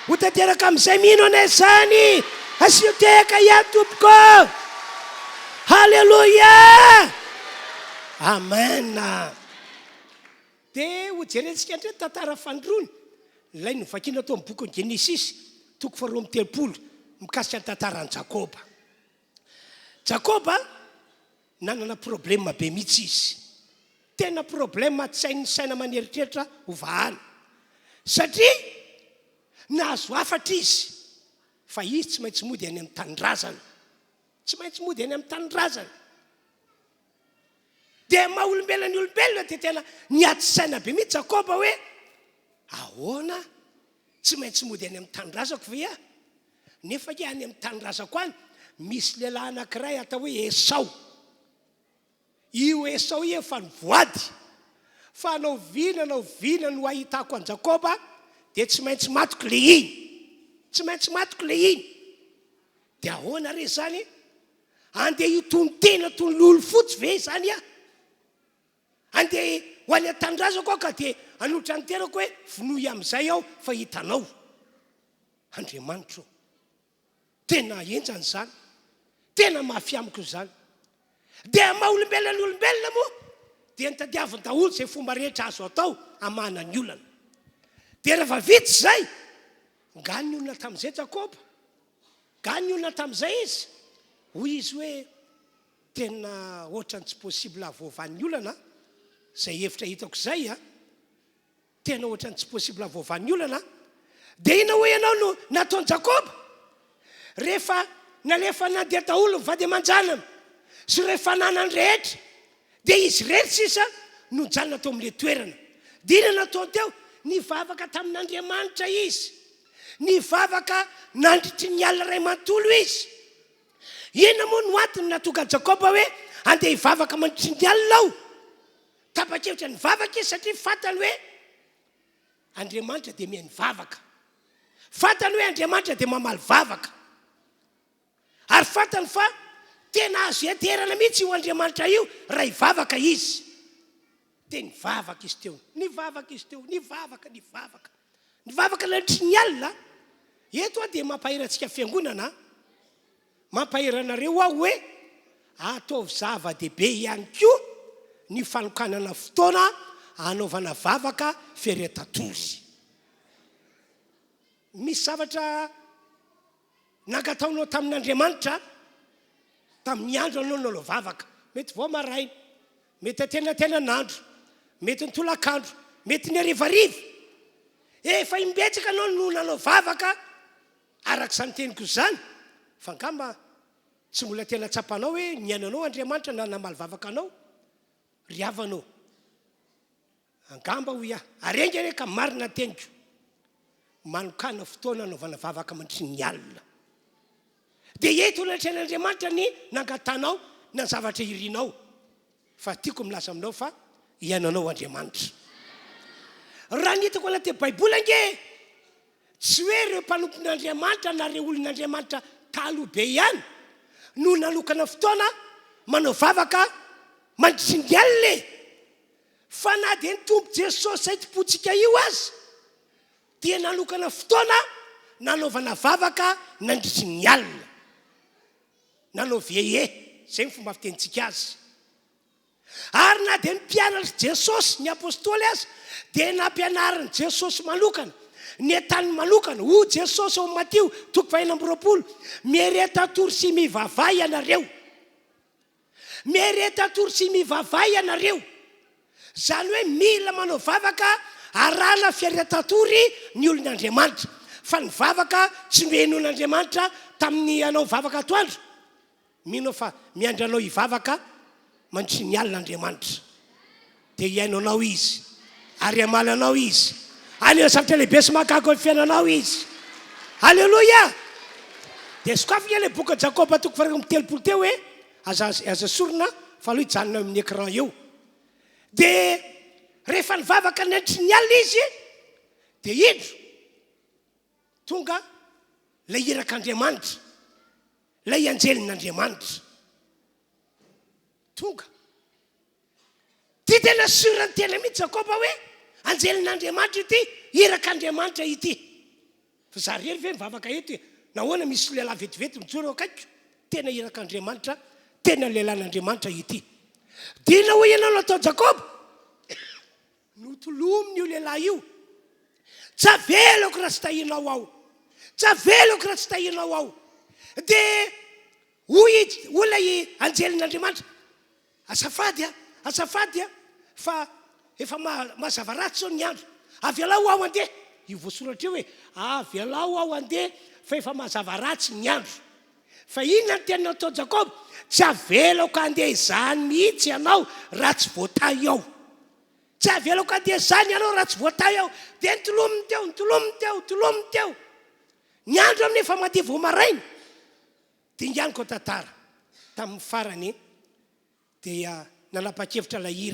Ho tanteraka amin'izay mino ane zany. Asioteka ihany tompoko. Halleluia. Amen. Dia ho jerentsika ndray tantara fandrony ilay novakiana tao amin'ny boky ny Genesis 2:30 mikasika ny tantaran'i Jakoba. Jakoba nanana problème be mihitsy izy. Tena problème tsy hainy saina maneritreritra ho vahana. satria nahazo afatra izy fa izy tsy maintsy mody any amin'ny tanindrazana, tsy maintsy mody any amin'ny tanindrazana. Dia maha olombelona ny olombelona dia tena niaty-saina be mihitsy Jakoba hoe ahoana tsy maintsy mody any amin'ny tanindrazako ve aho? Nefa ke any amin'ny tanindrazako any misy lehilahy anankiray atao hoe Esau. Io Esau io efa nivoady, fa anao vina no ahitako an Jakoba dia tsy maintsy matoko le iny, tsy maintsy matoko le iny. Dia ahoana re zany? Andeha hitontena toy ny lolo fotsy ve zany aho? Andeha ho any an-tanindrazako aho ka dia anotra niterako hoe vonoy amin'izay aho fa hitanao. Andriamanitra tena enjany zany, tena mahafiamiko zany. Dia maha olombelona ny olombelona moa dia nitadiaviny daholo izay fomba rehetra azo atao hamahana ny olana. Dia rehefa vita izay, nga ny olona tamin'izay Jakoba, nga ny olona tamin'izay izy, hoy izy hoe tena ohatrany tsy possible avoavan'ny olana, izay hevitra hitako izay tena ohatrany tsy possible avoavan'ny olana. Dia ina hoe ianao no nataony Jakoba? Rehefa nalefa nandeha daholo mivady aman-janany sy rehefa nanany rehetra, dia izy rehetra sisa no nijanona tao amin'ilay toerana. Dia ina nataony teo? Nivavaka tamin'Andriamanitra izy, nivavaka nandritry ny alina iray manontolo izy. Ina moa no antony natonga Jakoba hoe andeha hivavaka mandritry ny alina aho? Tapa-kevitra nivavaka izy satria fantany hoe Andriamanitra dia mihaino vavaka, fantany hoe Andriamanitra dia mamaly vavaka, ary fantany fa tena azo heterana mihitsy io Andriamanitra io raha hivavaka izy. Dia nivavaka izy teo, nivavaka izy teo, nivavaka nandritry ny alina. Eto dia mampahirantsika fiangonana, mampahiranareo aho hoe ataovy zava-dehibe ihany koa ny fanokanana fotoana anaovana vavaka ferian-tatory. Misy zavatra nankataonao tamin'Andriamanitra tamin'ny andro anao nanao vavaka, mety vao maraina, mety atenantenan'andro, mety ny tolakandro, mety ny harivariva. Efa imbetsaka anao no nanao vavaka arak'izany teniko izany, fa angamba tsy mbola tena tsapanao hoe niainanao Andriamanitra na namaly vavaka anao, ry havanao. Angamba hoy arenga re ka marina teniko, manokana fotoana anaovana vavaka mandritry ny alina. Dia eto natren'Andriamanitra ny nangatanao na zavatra irinao, fa tiako milaza aminao fa iainanao Andriamanitra. Raha nitako anaty Baibola nge tsy hoe ireo mpanompon'Andriamanitra na ireo olon'Andriamanitra taloha be ihany no nanokana fotoana manao vavaka mandritry ny alina, fa na dia ny tompo Jesosy saiti-potsika io azy dia nanokana fotoana nanaovana vavaka nandritry ny alina, nanao veye, izay ny fomba fitentsika azy. Ary na dia ny mpianatra Jesosy ny apôstôly azy dia nampianarin' Jesosy manokana, ny entany manokana, ho Jesosy ao Matio 5:20, miareta-tory sy mivavay ianareo, miareta-tory sy mivavay ianareo. Zany hoe mila manao vavaka arahana fiareta-tory ny olon'Andriamanitra, fa ny vavaka tsy nohen'olon'Andriamanitra tamin'ny anao vavaka atoandro. Mino fa miandranao hivavaka mandritry ny alin'Andriamanitra, dia hiainanao izy, ary amalanao izy, aneo zavatra lehibe sy mahagaga ny fiainanao izy. Alleloia. Dia sokafika ilay boky Jakoba 3:30 teo hoe aza sorona fa aloha hijanona amin'ny écran eo. Dia rehefa nivavaka nandritry ny alina izy, dia indro tonga lay irak'Andriamanitra, lay anjelin'Andriamanitra tonga. Ty tena surany tena mihitsy Jakoba hoe anjelin'Andriamanitra ity, irak'Andriamanitra ity. Fa za rery ve mivavaka eto e? Nahoana misy lehilahy vetivety mijoro akaiko? Tena irak'Andriamanitra, tena lehilahin'Andriamanitra ity. Dina hoe ianao natao Jakoba, notolomy io lehilahy io. Tsy avelako raha tsy tahinao ao, tsy avelako raha tsy tahinao ao. Dia hoy olay anjelin'Andriamanitra, azafady fa efa mazava ratsy zao ny andro, avy alao aho andeha, io voasoratra io hoe avy alao aho andeha fa efa mazava ratsy ny andro. Fa inona ny tena natao Jakoba? Tsy avelako andeha izany mihitsy ianao raha tsy voatay ao. Tsy avelako andeha izany ianao raha tsy voatay ao. Dia nitolominy teo. Ny andro amin'ny efa mandeha vao maraina. Dinganiko tantara. Tamin'ny farany dia nanapa-kevitra ilay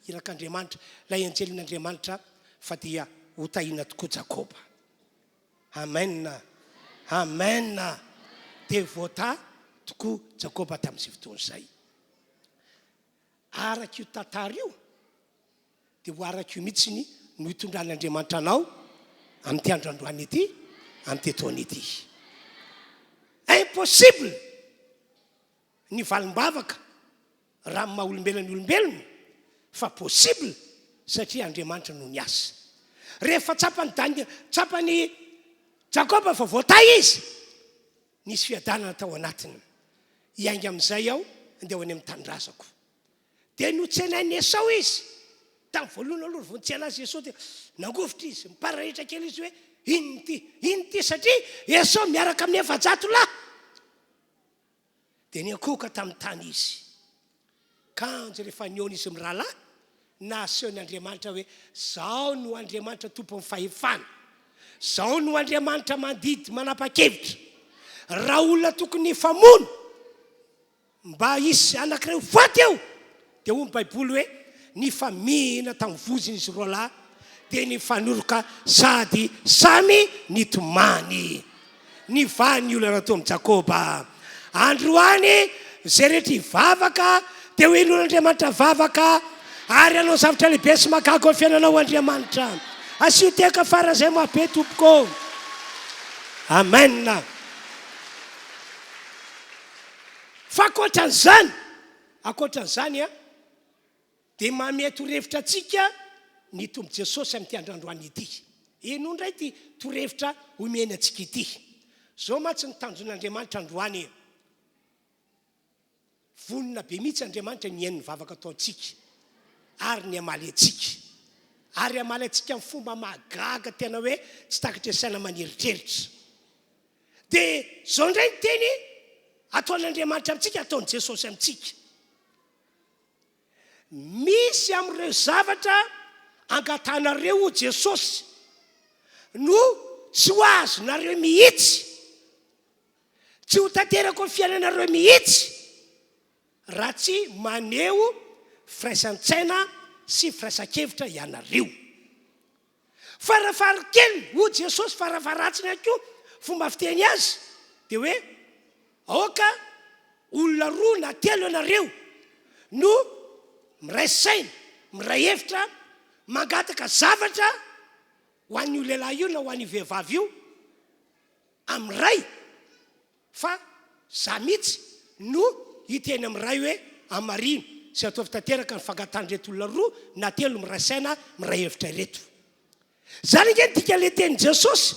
irak'Andriamanitra, ilay anjelin'Andriamanitra fa dia hotahiana tokoa Jakoba. Amen. Dia voata tokoa Jakoba tamin'izay fotoana izay. Araka io tantara io dia ho araka io mihitsy no hitondran'Andriamanitra anao amin'ity androandroany ity, amin'ity taona ity. Impossible ny valim-bavaka raha maha olombelona fa possible satria Andriamanitra no ny asa. Rehefa tsapany Jakoba fa voatay izy, nisy fiadanana tao anatiny. Iainga amin'izay aho andeha ho any amin'ny tanindrazako. Dia notsenain'ny Esau izy. Tamin'ny voalohany aloha vao nitsena azy Esau dia nangovitra izy, miparahitra kely izy hoe ino ity satria Esau miaraka amin'ny 700 lahy. Dia niakoka tamin'ny tany izy. Kanjy rehefa niona izy mirahalahy, nasehon'Andriamanitra hoe zao no Andriamanitra tompon'ny fahefana. Zao no Andriamanitra mandidy manapa-kevitra. Raha olona tokony famono mba isy anankiray voaty eo, dia hoy ny Baiboly hoe ny famihina tamin'ny voziny izy roa lahy dia ny fanoroka sady samy nitomany. Ny vany olona natao amin'ny Jakoba. Androany zay rehetra hivavaka dia ho enon'Andriamanitra vavaka ary anao zavatra lehibe sy mahagaga amin'ny fiainanao Andriamanitra. Asio teka fara zay mahabe tompoko. Amen. Fa akoatran'izany dia mamehy torevitra antsika ny tombo Jesosy amin'ity androandroany ity. Ino indray ty torevitra omeny antsika ity? Zao mantsy ny tanjon'Andriamanitra androany. Vonina be mihitsy Andriamanitra ny hainy vavaka atao antsika ary ny amaly antsika. Ary amaly antsika amin'ny fomba mahagaga tena hoe tsy takatra saina maneritreritra. Dia zao indray ny teny ataon'Andriamanitra amintsika, ataon'i Jesosy amintsika. Misy amin'ireo zavatra angatanareo Jesosy no tsy ho azonareo mihitsy, tsy ho tanterako ny fiainanareo mihitsy raha tsy maneho firaisan-tsaina sy firaisan-kevitra ianareo. Farafarakely ho Jesosy farafaratsiny ihany koa fomba fiteny azy dia hoe aoka olona roa na telo ianareo no miray saina, miray hevitra, mangataka zavatra ho an'io lehilahy io na ho an'io vehivavy io amin'ray, fa za mihitsy no hiteny amin'ray hoe amarino sy ataovy tanteraka ny fangatandreto olona roa na telo miray saina, miray hevitra reto. Zany nge dika le teny Jesosy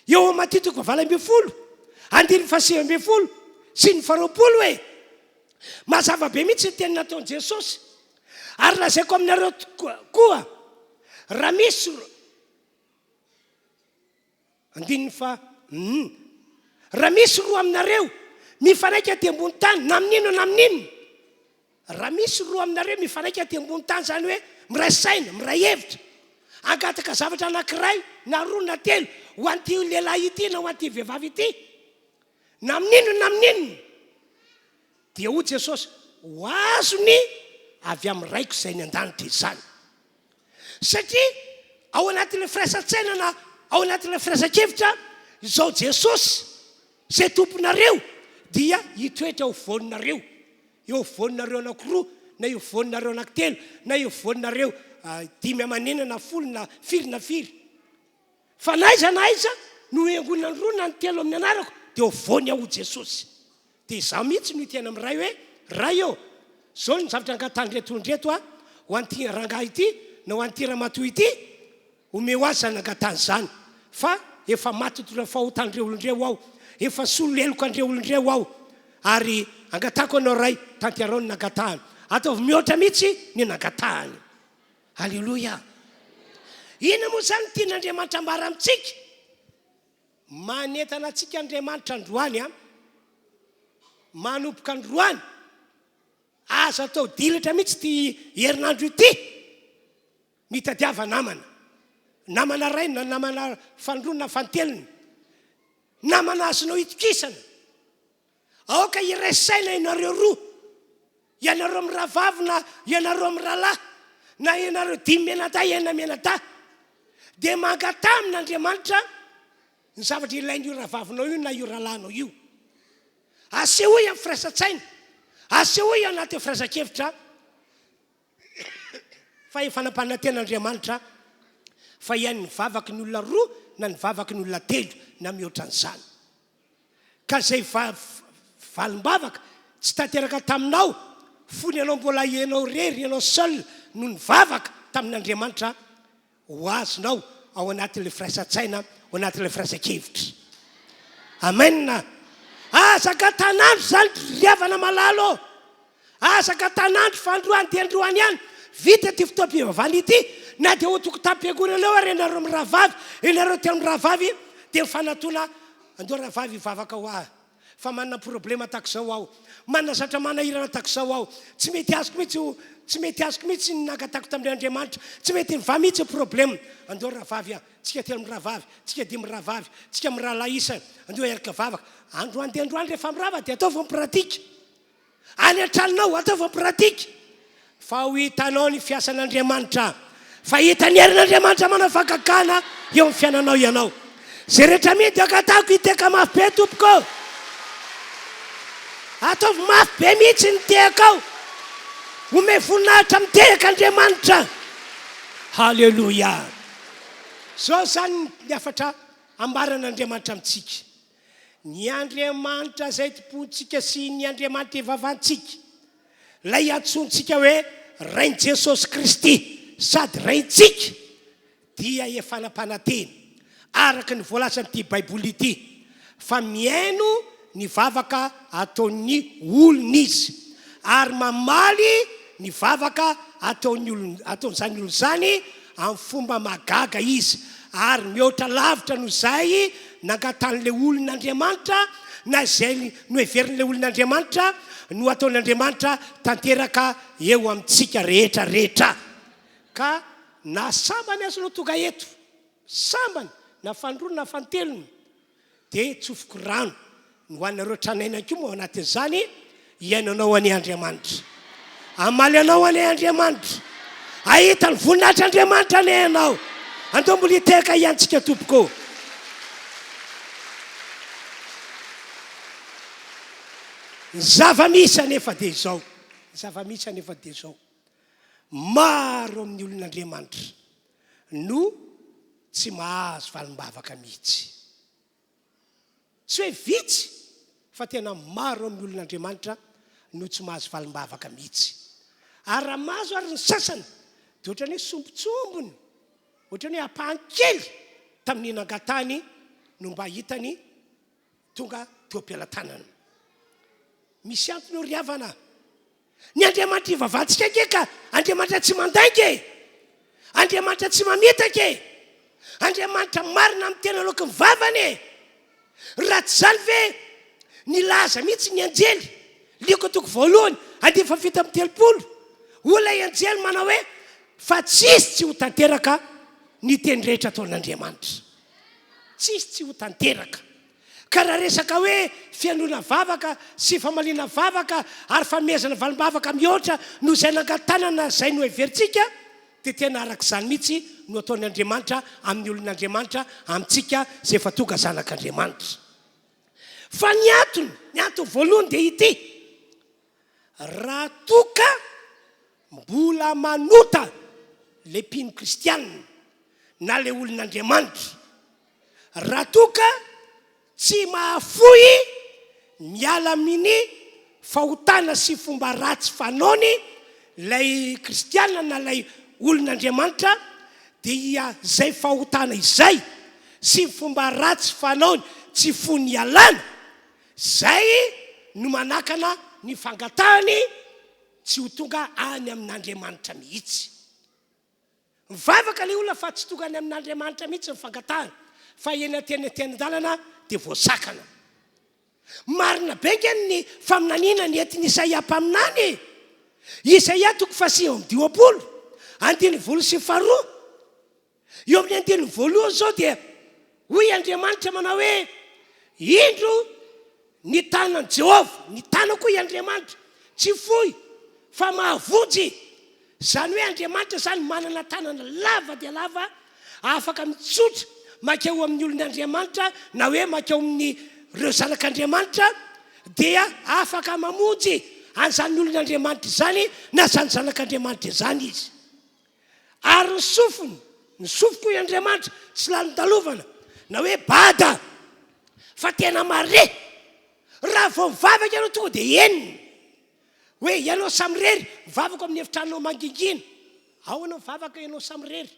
eo amin'ny Matitiko 20, 9, sy ny 20 hoe mazava be mihitsy ny teny nataon'i Jesosy. Ary lazaiko aminareo koa raha misy raha misy roa aminareo mifanaika aty ambony tany na amin'inona. Raha misy roa aminareo mifanaika aty ambony tany zany hoe miray saina, miray hevitra, angataka zavatra anankiray na roa na telo ho an'ity lehilahy ity na ho an'ity vehivavy ity na amin'inona dia ho Jesosy ho azony avy amin'ny raiko izay ny an-danitra izany. Satria ao anatin'ilay firaisan-tsaina na ao anatin'ilay firaisan-kevitra izao Jesosy izay tomponareo dia hitoetra eo voninareo. Eo voninareo anankiroa na eo voninareo anankitelo na eo voninareo 5 amanena na 10 na 4 na 4. Fa naiza no engonina ny roa na ny telo amin'ny anarako dia vony ao Jesosy. Dia izaho mihitsy no hitena amin'ray hoe ray eo zao ny zavatra angatandreto ho an'ity rangahy ity na ho an'ity ramatoa ity omeo azy zany angatany zany. Fa efa matotona fahotandreo olondreo aho, efa soleloko andreo olondreo aho, ary angatako anao ray tantiarao ny nangatahany, ataovy mihoatra mihitsy ny nangatahany. Halleloia. ina moa zany tian'Andriamanitra ambara amintsika manentana antsika Andriamanitra androany a manomboka androany aza atao dilatra mihitsy ty herinandro ity mitadiava namana raina namana fandrona fanteliny namana azonao itokisana aoka iresaina ianareo roa ianareo amin'ny rahavavy na ianareo amin'ny rahalahy na ianareo 5 menata 9 menata dia mangata amin'Andriamanitra ny zavatra ilain'io rahavavinao io na io rahalahinao io aseho amin'ny firaisan-tsaina aseho anaty firaisan-kevitra fa efanampanana ten'Andriamanitra fa ihany ny vavaky ny olona roa na ny vavaky ny olona 3 na mihoatran'izany ka zay valim-bavaka tsy tanteraka taminao fony ianao mbola ianao rery ianao seul no ny vavaka tamin'Andriamanitra ho azonao ao anatin'le firaisan-tsaina ao anatin'le firaisan-kevitra amen. Azaka tanandro zany riavana malalo azaka tanandro fandroany dia androany ihany vita ty fotoam-pivavahana ity na dia ho tokotapam-piangonana ary ianareo amin'ny rahavavy ianareo ty amin'ny rahavavy dia mifanatona andeo rahavavy vavaka ho ahy fa manana problema tak'izao aho manana zatra manahirana tak'izao aho tsy mety azoko mihitsy ny nangatako tamin'Andriamanitra tsy mety ny va mihitsy problema andeo rahavavy tsika telo amin'ny rahavavy tsika 5 rahavavy tsika amin'ny rahalahy isa andeo iaraka vavaka androany dia androany rehefa mirava dia ataova ny pratika any an-tranonao ataova ny pratika fa ho hitanao ny fiasan'Andriamanitra fa hita ny herin'Andriamanitra manafakakana eo amin'ny fiainanao ianao zay rehetra mihy dia akatako hiteka mafy be tompoko ataovy mafy be mihitsy ny tekao ome voninahitra miteka Andriamanitra halleloia zao zany ny afatra ambaran'Andriamanitra amintsika ny Andriamanitra zay tompontsika sy ny Andriamanitra ivavahantsika lay antsontsika hoe rain' Jesosy Kristy sady raintsika dia efanampanantena araka ny voalaza amin'ity baiboly ity fa miaino ny vavaka ataon'ny olona izy ary mamaly ny vavaka ataon'izany olo zany amin'ny fomba magaga izy ary mihoatra lavitra no zay nangatan'le olon'Andriamanitra na zay no heverin'le olon'Andriamanitra no ataon'Andriamanitra tanteraka eo amintsika rehetrarehetra ka na sambany azonao tonga eto sambany na fandrona na fantelony dia tsofoko rano no hoanareo tranainany koa moa ao anatin'izany iainanao any Andriamanitra amaly anao any Andriamanitra ahita ny voninahitr'Andriamanitra any ianao andeo mbola hiteka iantsika tompoko ny zava-misy anefa dia izao zava-misy anefa dia izao maro amin'ny olon'Andriamanitra no tsy mahazo valim-bavaka mihitsy tsy hoe vitsy fa tena maro amin'ny olon'Andriamanitra no tsy mahazo valim-bavaka mihitsy ary raha mahazo ary ny sasany dia ohatrany hoe sombotsombony ohatrany hoe ampahan-kely tamin'ny nangatany no mba hitany tonga toam-pialan-tanana misy antony ho riavana ny Andriamanitra ivavahantsika ke ka Andriamanitra tsy mandainge Andriamanitra tsy mametake Andriamanitra marina amin'ny tena loka ny vavany raha tsy zany ve nilaza mihitsy ny anjely liko toko voalohany andifa 7:30 olay anjely manao hoe fa tsisy tsy ho tanteraka ny teny rehetra ataon'Andriamanitra tsisy tsy ho tanteraka ka raha resaka hoe fianona vavaka sy famaliana vavaka ary famezana valim-bavaka mihoatra no zay nangatanana zay no heverintsika dia tena arak'izany mihitsy no ataon'Andriamanitra amin'ny olon'Andriamanitra amintsika zay efa tonga zanak'Andriamanitra fa ny antony voalohany dia ity raha toka mbola manota le mpino kristianina na le olon'Andriamanitra raha toka tsy mahafoy miala amin'ny fahotana sy fomba ratsy fanaony lay kristianina na lay olon'Andriamanitra dia zay fahotana izay sy fomba ratsy fanaony tsy fony ialana zay no manakana ny fangatahany tsy ho tonga any amin'Andriamanitra mihitsy mivavaka le olona fa tsy tokany amin'Andriamanitra mihitsy ny fangatahana fa eny teny-dalana dia voasakana. Marina benkeny ny faminaniana ny entiny Isaia mpaminany. Isaia 5:20 2 eo amin'ny 2 zao dia hoy Andriamanitra manao hoe indro ny tanan Jehova, ny tanako i Andriamanitra tsy fohy fa mahavonjy. Zany hoe Andriamanitra zany manana tanana lava dia lava, afaka mitsotra makeo amin'ny olon'Andriamanitra na hoe makeo amin'ny reo zanak'Andriamanitra dia afaka mamonjy an'izany olon'Andriamanitra zany na zany zanak'Andriamanitra zany izy. Ary ny sofoko i Andriamanitra tsy lanin-dalovana na hoe bada fa tena mare. Raha vao mivavaka ianao tonga dia eniny hoe ianao samy rery mivavaka amin'ny efitranao mangingina. Ao anao mivavaka ianao samy rery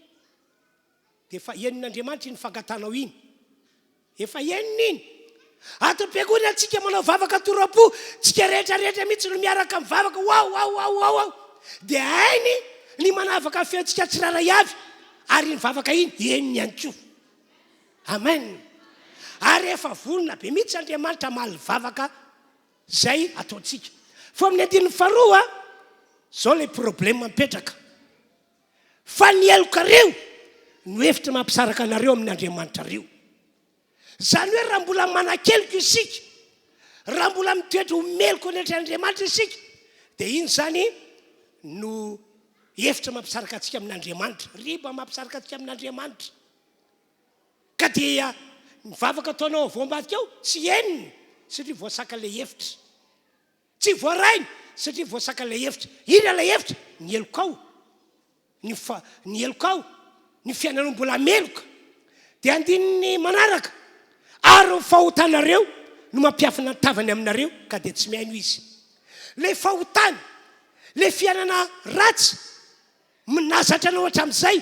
dia efa enin'Andriamanitra iny fangatanao iny, efa eniny iny. Ato am-piangonana antsika manao vavaka torapo, tsika rehetrarehetra mihitsy no miaraka mivavaka ao dia hainy ny manavaka feontsika tsiraray avy ary ny vavaka iny eniny ihany koa. Amen. Ary efa vonona be mihitsy Andriamanitra maly vavaka zay ataontsika. Fa amin'ny 2 zao le problème mipetraka. Fa ny elokareo no hevitra mampisaraka anareo amin'ny Andriamanitra reo. Zany hoe raha mbola manan-keloka isika, raha mbola mitoetra homeloko netra Andriamanitra isika, dia iny zany no hevitra mampisaraka antsika amin'Andriamanitra, riba mampisaraka antsika amin'Andriamanitra. Ka dia mivavaka ataonao voambadika ao tsy eniny satria voasaka le hevitra, tsy voarainy satria voasaka le hevitra. Ina le hevitra? Ny elokao, ny elokao, ny fiainanao mbola meloka. Dia andininy manaraka ary fahotanareo no mampiafina ny tavany aminareo ka dia tsy mihaino izy. Le fahotana, le fiainana ratsy minazatra anao hatramin'izay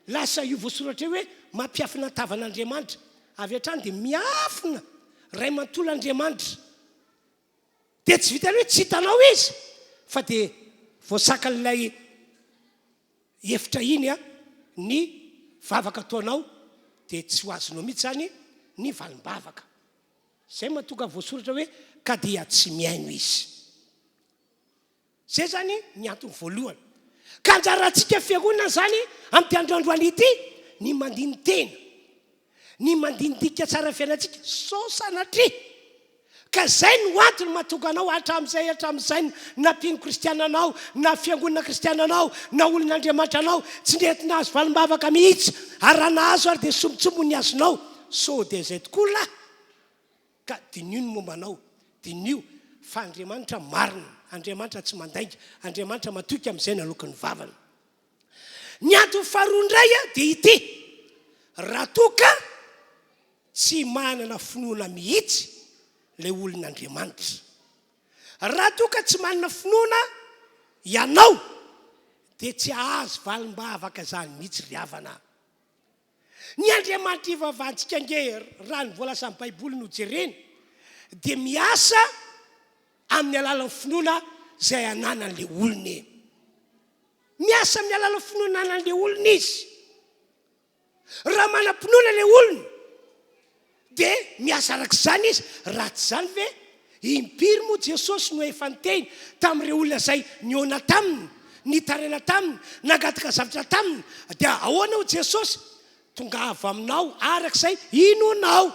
lasa io voasoratra hoe mampiafina ny tavan'Andriamanitra. Avy hatrany dia miafina ray manontolo Andriamanitra. Dia tsy vitany hoe tsy hitanao izy fa dia voasaka ilay hevitra iny ny vavaka ataonao dia tsy ho azonao mihitsy zany ny valim-bavaka. Zay mahatonga voasoratra hoe ka dia tsy mihaino izy. Zay zany ny antony voalohany. Ka anjarantsika fiangonana zany amin'ny androandroany ity ny mandiny tena, ny mandinidinika tsara fiainantsika sosanatry. Ka zay no antony mahatonga anao hatramin'izay na mpino kristiananao na fiangonana kristiananao na olon'Andriamanitra anao tsy nentina azo valim-bavaka mihitsy ary raha nahazo ary dia sombitsombo ny azonao. So dia zay tokoa lahy. Ka dinio ny mombanao, dinio fa Andriamanitra marina, Andriamanitra tsy mandainga, Andriamanitra matoky amin'izay nalokany vavana. Ny antony faharoa indray dia ity: raha toka tsy manana finoana mihitsy le olon'Andriamanitra, raha toka tsy manana finoana ianao dia tsy ahazo valim-bavaka zany mihitsy ry havana. Ny Andriamanitra ivavahantsika nge raha ny voalaza amin'ny Baiboly no jerena dia miasa amin'ny alalan'ny finoana zay ananan'le olony. Miasa amin'ny alalan'ny finoana anan'le olony izy. Raha manam-pinoana le olony dia miasa arak'izany izy. Raha tsy zany ve impiry moa Jesosy no efa niteny tamin'ireo olona zay niona taminy, nitarena taminy, nangataka zavatra taminy, dia ahoana ho Jesosy? Tonga avy aminao arak'izay inonao.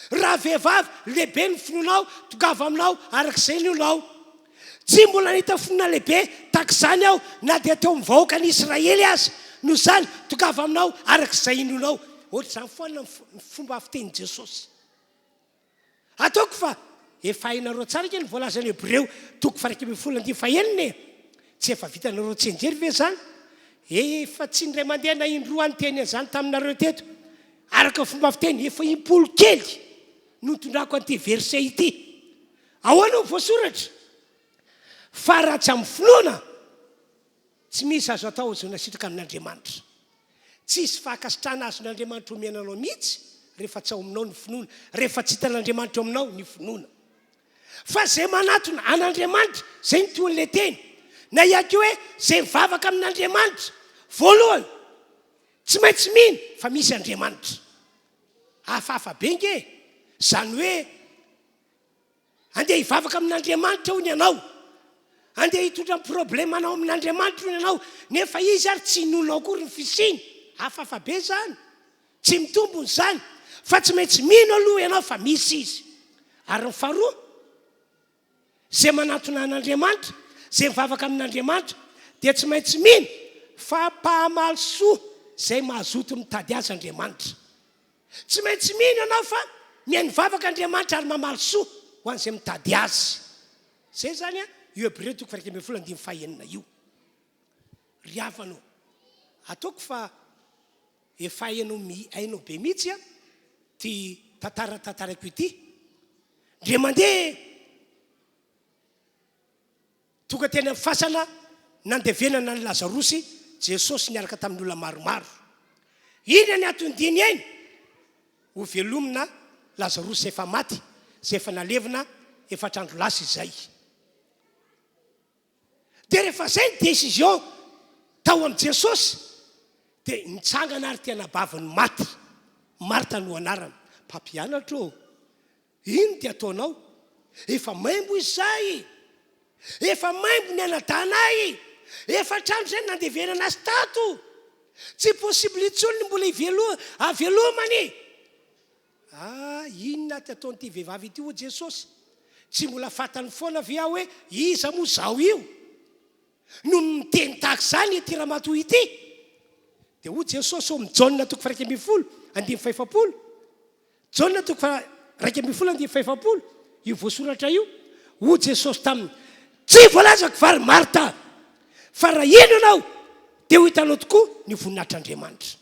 Raha vehivavy lehibe ny finoanao, tonga avy aminao arak'izay inonao. Tsy mbola nahita finoana lehibe tak'izany aho na dia teo amin'ny vahoaka ny Israely azy, no zany tonga avy aminao arak'izay inonao. Ohatr'izany foana ny fomba fitenin'i Jesosy. Ataoko fa efa hainareo tsara ke ny voalazan'ny Hebreo 1:9. Tsy efa vitanareo tsenjery ve zany? Efa tsy indray mandeha na indroa ny teny zany taminareo teto. Araka fomba fiteny efa impolo kely no tondrako an'ity verset ity. Ahoana ny voasoratra? Fa raha tsy amin'ny finoana tsy misy azo atao zao nasitraka amin'Andriamanitra. Tsisy fahakasitrana azon'Andriamanitra omenanao mihitsy rehefa tsy ao aminao ny finoana, rehefa tsy hitan'Andriamanitra ao aminao ny finoana. Fa zay manatona an'Andriamanitra zay ny toan'le teny. Na ihany koa hoe zay mivavaka amin'Andriamanitra voalohany tsy maintsy mino fa misy Andriamanitra. Hafahafa be nge zany hoe andeha hivavaka amin'Andriamanitra hoy ianao, andeha hitondra problema anao amin'Andriamanitra hoy ianao, nefa izy ary tsy inonao akory ny fisiny. Hafahafa be zany, tsy mitombony zany, fa tsy maintsy mino aloha ianao fa misy izy. Ary ny faharoa, zay manatona an'Andriamanitra, zay mivavaka amin'Andriamanitra, dia tsy maintsy mino fa mpahamaly soa zay mahazoto mitady azy Andriamanitra. Tsy maintsy mino ianao fa mihaino vavaka Andriamanitra ary mamaly soa ho an'izay mitady azy. Zay zany io Hébreu 1:25 io. Ry havanao, ataoko fa efa ainao be mihitsy ty tantaratantarako ity. Ndre mandeha tonga teny amin'ny fasana nandevenana ny Lazarosy, Jesosy niaraka tamin'olona maromaro. Iny ny atondiny eny ho velomina Lazarosy efa maty, zay efa nalevina 4 andro lasa izay. Dia rehefa zay ny décision tao amin'ny Jesosy, dia nitsangana ary tena baviny maty. Marta no anarany. Mpampianatra ô, ino ty ataonao? Efa maimbo izay, efa maimbo ny anadanay, efa trano zay nandevenana azy tato, tsy possible intsony ny mbola avelomany. Inona ty ataon'ity vehivavy ity o Jesosy? Tsy mbola fatany foana ve aho hoe iza moa zao io no miteny tahaka zany ity raha matoy ity? Dia ho Jesosy o Jaona 2:250, Jaona 2:250, io voasoratra io, ho Jesosy taminy: tsy voalazako vary Marta, fa raha ino ianao dia ho hitanao tokoa ny voninahitr'Andriamanitra.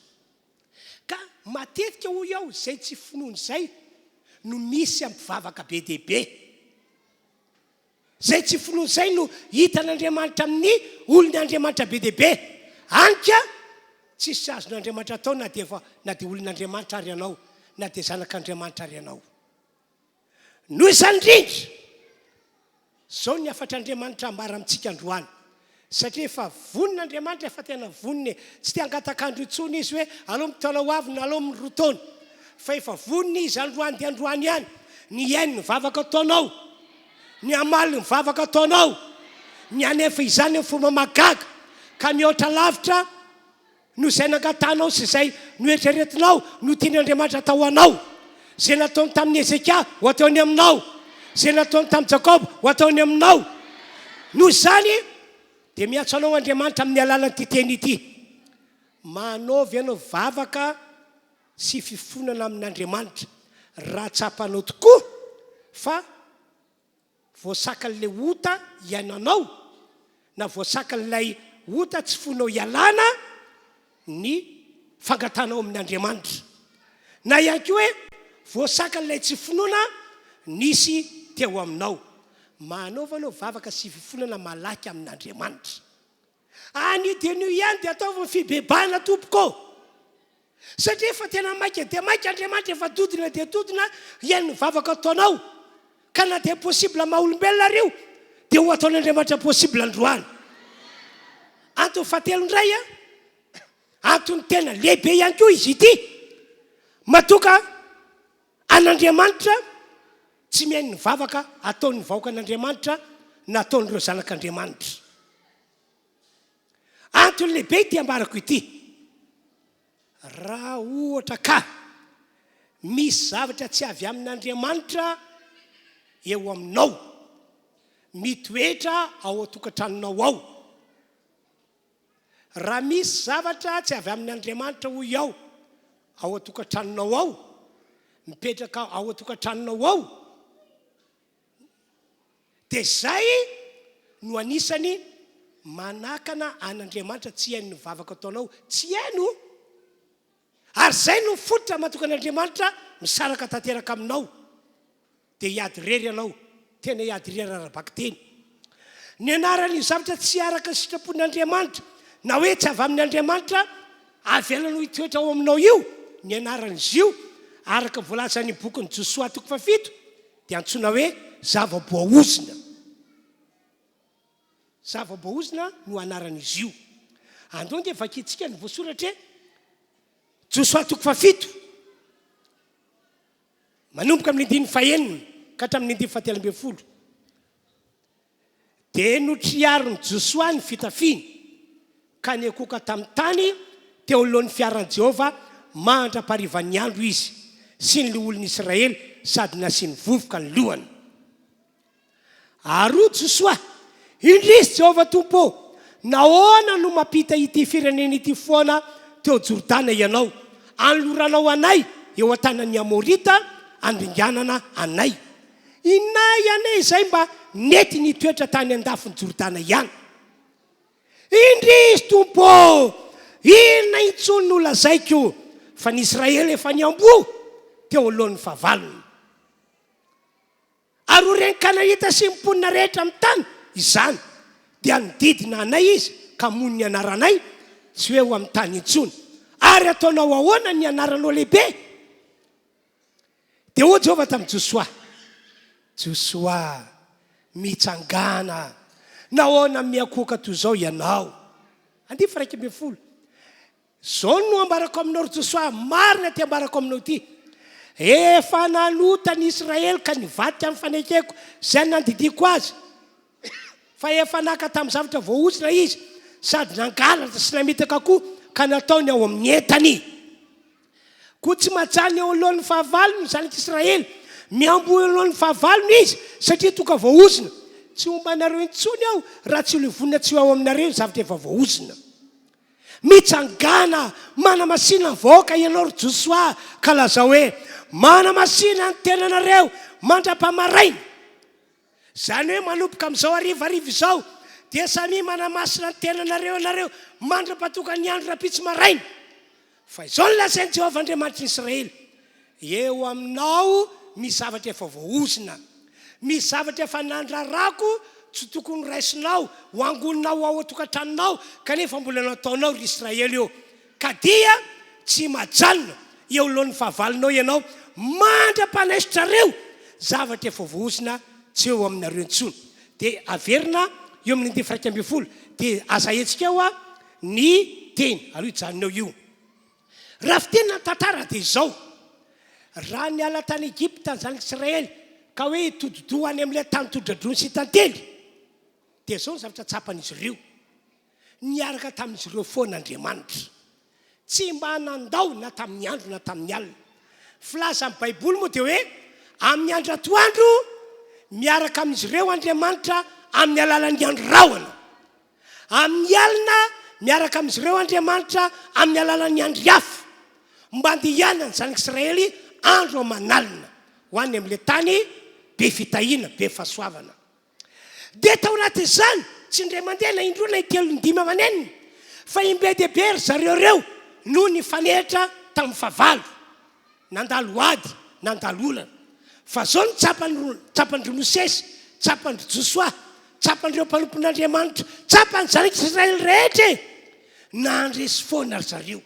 Ka matetika ho iaho zay tsy finoany zay no misy ampivavaka be dehibe. Zay tsy finoany zay no hitan'Andriamanitra amin'ny olon'ny Andriamanitra be dehibe. Anka tsisy azon'Andriamanitra atao na dia olon'Andriamanitra ary ianao, na dia zanak'Andriamanitra ary ianao. Noho izany indrindra, zao ny afatr'Andriamanitra ambara amintsika androany. Satria efa vonin'Andriamanitra, efa tena voniny, tsy te hangatakandro intsony izy hoe alao mitolao avy na alao mirotona, fa efa voniny izy androany dia androany ihany. Ny ainy ny vavaka ataonao, ny amaly ny vavaka ataonao, ny anefa izany ny fomba magaga, ka mihoatra lavitra no izay nangatanao sy izay no eritreretinao no tian'Andriamanitra atao anao. Zay nataony tamin'ny Ezeka ho ataony aminao, zay nataony tamin'ny Jakoba ho ataony aminao. Noho izany dia miatso anao Andriamanitra amin'ny alalan'ity teny ity: manaovy ianao vavaka sy fifonana amin'Andriamanitra, raha tsapanao tokoa fa voasaka n'ilay ota iainanao, na voasaka n'ilay ota tsy fonao ialana ny fangatanao amin'Andriamanitra, na ihany koa hoe voasaka n'ilay tsy finoana nisy teo aminao. Manaovanao vavaka sy fifonana malaky amin'Andriamanitra. Anio dia anio ihany dia ataovy fibebahana tompoko, satria efa tena maika dia maika Andriamanitra, efa dodina dia dodina iaino ny vavaka ataonao. Ka na dia possible maha olombelona reo dia ho ataon'Andriamanitra possible androany. Antony fahatelo indray antony tena lehibe ihany koa izy ity: matoka an'Andriamanitra tsy mihaino ny vavaka ataon'ny vahoaka an'Andriamanitra na ataon'ireo zanak'Andriamanitra. Antony lehibe ity ambarako ity: raha ohatra ka misy zavatra tsy avy amin'Andriamanitra eo aminao, mitoetra ao atokantranonao ao. Raha misy zavatra tsy avy amin'Andriamanitra ho iaho ao atokantranonao ao, mipetraka ao atokantranonao ao, dia zay no anisany manakana an'Andriamanitra tsy haino ny vavaka ataonao, tsy haino. Ary zay no fototra matoka an'Andriamanitra misaraka tanteraka aminao, dia hiady rery ianao, tena hiady rery arabaky teny. Ny anaran'io zavatra tsy araka ny sitrapon'Andriamanitra, na hoe tsy avy amin'Andriamanitra avelanao hitoetra ao aminao io, ny anaran'izy io araka voalazany bokin'ny Josoa 7 dia antsoina hoe zava-boaozina. Zava-boaozina no anaran'izy io. andro dia vakitsika ny voasoratra hoe Josoa toko fafito manomboka amin'ny andiny fahenina ka hatramin'ny andiny fahatelo ambin'ny folo. Dia notriariny Josoa ny fitafiny ka niekoka tamin'ny tany teo alohan'ny fiaran'i Jehova mandra-parivan'ny andro izy sy ny olon'Israely sady nasiany vovoka ny lohany. Ary Josoa, indrisy Jehova tompo, nahoana no mampita ity firenena ity foana teo Jordana ianao, anloranao anay eo an-tanan'ny Amorita andringanana anay. Inay anay izay mba nety nitoetra tany andafiny Jordana ihany. Indrisy tompo, inona intsony no lazaiko fa ny Israely efa niambo teo alohan'ny fahavalony. Ary reny Kanaita sy mponina rehetra amin'ny tany izany dia nididina anay izy ka mony ny anaranay tsy hoe ho amin'ny tany intsony. Ary ataonao ahoana ny anaranao lehibe? Dia hoy Jehova tamin'i Josoa, Josoa, mitsangana, nahoana miakoka toy izao ianao? Andiny faha 1:10. Zao no ambarako aminao Josoa, marina ty ambarako aminao ty. Efa nanota ny Israely ka nivadika amin'ny fanekeko izay nandidiko azy. Fa efa naka tamin'ny zavatra voaosina izy sady nangalatra sy namitaka koa ka nataony ao amin'ny entany. Koa tsy majany eo alohan'ny fahavalony zanak'Israely, miambo eo alohan'ny fahavalony izy satria toka voaosina. Tsy homba anareo intsony aho raha tsy olivonina tsy ao aminareo zavatra efa voaosina. Mitsangana, manamasina vahoaka ianao Josoa ka lazao hoe manamasina ny tenanareo mandra-pamaraina. Zany hoe manomboka amin'izao hariva izao dia samy manamasina ny tenanareo anareo mandra-patoka ny andro rapitsy maraina. Fa izao no lazain'i Jehova Andriamanitry Israely, eo aminao misy zavatra efa voaosina, misy zavatra efa nandrarako tsy tokony raisinao ho angononao ao atokantranonao kanefa mbola nataonao ry Israely eo. Ka dia tsy majanona eo alohan'ny fahavalonao ianao mandra-panaisotrareo zavatra efa voaosina tsy eo aminareo intsony. Dia averina eo amin'ny 1:11 dia aza hetsika eo ny teny aloha ijanonao io. Raha fitenina tantara dia izao, raha niala tany Egypta ny zanak'Israely ka hoe tododo any amin'ilay tany todradrony sy tantely, dia izao ny zavatra tsapan'izy ireo, niaraka tamin'izy ireo foan'Andriamanitra, tsy mba nandao na tamin'ny andro na tamin'ny alina. Filaza amin'ny Baiboly moa dia hoe amin'ny andro atoandro miaraka amin'izy ireo Andriamanitra amin'ny alalan'ny andro rahona, amin'ny alina miaraka amin'izy ireo Andriamanitra amin'ny alalan'ny andro hafa, mba andehanana ny zanak'Israely andro aman'alina ho any amin'ilay tany be fitahiana, be fahasoavana. Dia tao anatin'izany tsy indray mandeha na indroa na intelo indimy amanenina, fa imbe dehibe ry zareo reo no ny fanehitra tamin'ny fahavalo, nandalo ady, nandalo olana. Fa zao ny tsapandry Mosesy, tsapandry Josoa, tsapandreo mpanompon'Andriamanitra, tsapany zanak'Israely rehetra nandresy foana ry zareo.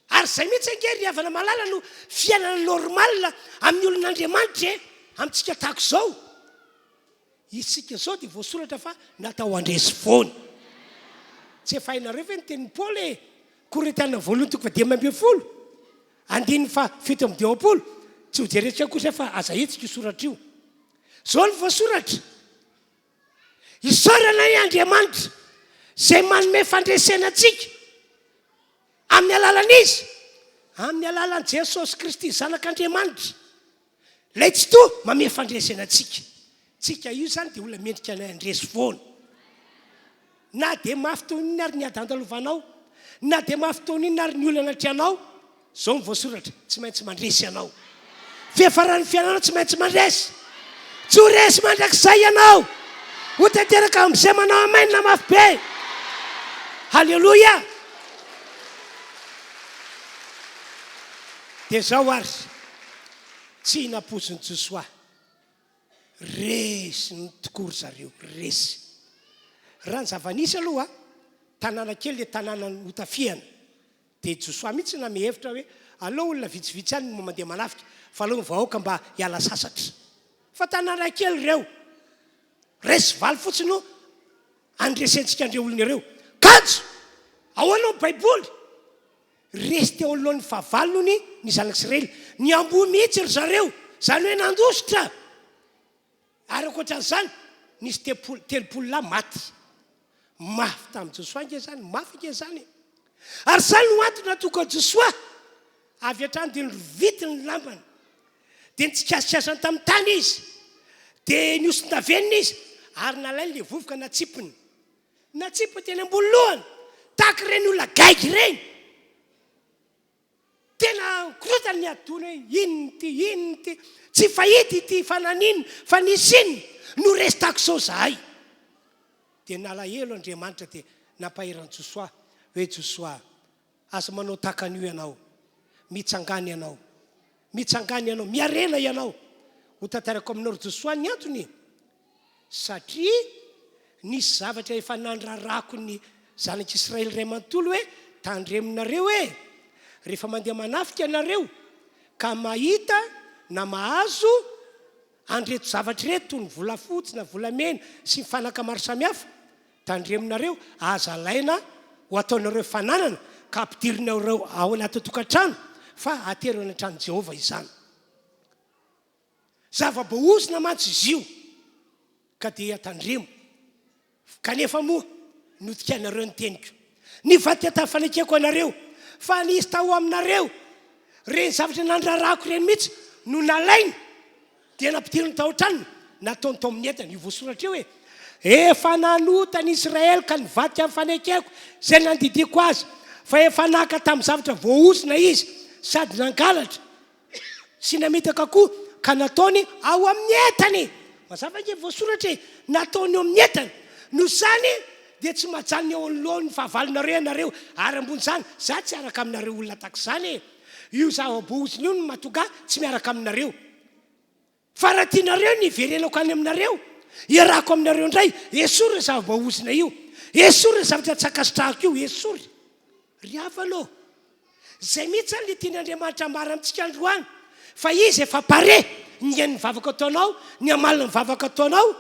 Ary zay mihitsy angery havana malala no fiainana normalina amin'ny olon'Andriamanitra amintsika tahako izao. Isika zao dia voasoratra fa natao andresy foana. Tsy efa hainareo ve ny tenin'ny Paoly Korintana 2:12 andiny fa 7:20, tsy ho jeretsika kosa fa aza hetsika io soratra io. Zao ny voasoratra, isaorana ny Andriamanitra izay manome fandresena antsika amin'ny alalan'izy, amin'ny alalan'i Jesosy Kristy zanak'Andriamanitra, lay tsy to manome fandresena antsika. Tsika io zany dia olona mendrika ny andresy foana. Na dia mafy toy ny ary ny adandalovanao, na dia mafy toy ny ary ny olana trianao, zao ny voasoratra, tsy maintsy mandresy ianao. Fiafaran'ny fiainanao tsy maintsy mandresy. Tsy ho resy mandrakizay ianao, ho tanteraka amin'izay manao amainina mafy be. Halleloia. Dia zao ary tsy napozin'ny Josoa, resy ny tokory zareo, resy. Raha ny zava-nisy aloha tanàna kely le tanàna hotafiana, dia Josoa mihitsy na mihevitra hoe aleo olona vitsivitsy any no mandeha manafika fa aleo ny vahoaka mba hiala sasatra. Fa tanàna kely ireo, resy valy fotsiny no andresentsika andreo olona ireo. Kajo ao anao baiboly resy teo alohan'ny fahavalony ny zanak'Israely ny amboa mihitsy ry zareo zany hoe nandositra ary akoatran'izany nisy telopolo lahy maty mafy tamin'ny Josoa nge zany mafy nge zany ary zany no antony natonga Josoa avy hatrany dia nirovity ny lambany dia nitsikasikasany tamin'ny tany izy dia niosondavenina izy ary nalainy le vovoka natsipony teny ambony lohany tahaka ireny olona gaiky ireny tena korotany ny adony hoe inona ty tsy fahity ity fananiny fa nisiny no resy tahako sao zahay dia nalahelo Andriamanitra dia nampaherany Josoa hoe Josoa asa manao tahaka an'io ianao mitsangany ianao miarena ianao ho tantarako aminao ry Josoa ny antony satria nisy zavatra efa nandrarako ny zanak'Israely ray manontolo hoe tandreminareo rehefa mandeha manafika ianareo ka mahita na mahazo andreto zavatra reto toy ny volafotsy na volamena sy fanaka maro samihafa tandreminareo aza alaina ho ataonareo fananana ka ampidirinareo ao anaty tokantrano fa atero anatrano Jehova izany zava-boahozina mantsy izy io ka dia tandremo kanefa moa notikanareo ny teniko ny vaty-fanekeko anareo fa nisy tao aminareo reny zavatra nandrarako reny mihitsy no nalainy dia nampidiriny tao an-tranony nataony tao amin'ny entana io voasoratra eo hoe efa nanotany Israely ka nivaty amin'ny fanekeko zay nandidiko azy fa efa naka tamin'ny zavatra voahozina izy sady nangalatra sy namitaka koa ka nataony ao amin'ny entany mazava nge voasoratra nataony eo amin'ny entany no zany dia tsy majany eo anolohan'ny fahavalonareo ianareo ary ambony zany za tsy araka aminareo olona tahaka izany io zava-boahozina io no mahatonga tsy miaraka aminareo fa raha tianareo ny verenako any aminareo iarako aminareo indray esory zava-boahozina io esory zavatra tsakasitrahako io esory ry havanao zay mihitsy zany le tian'Andriamanitra ambara amintsika androany fa izy efa pare ny hainy vavaka ataonao ny amalina ny vavaka ataonao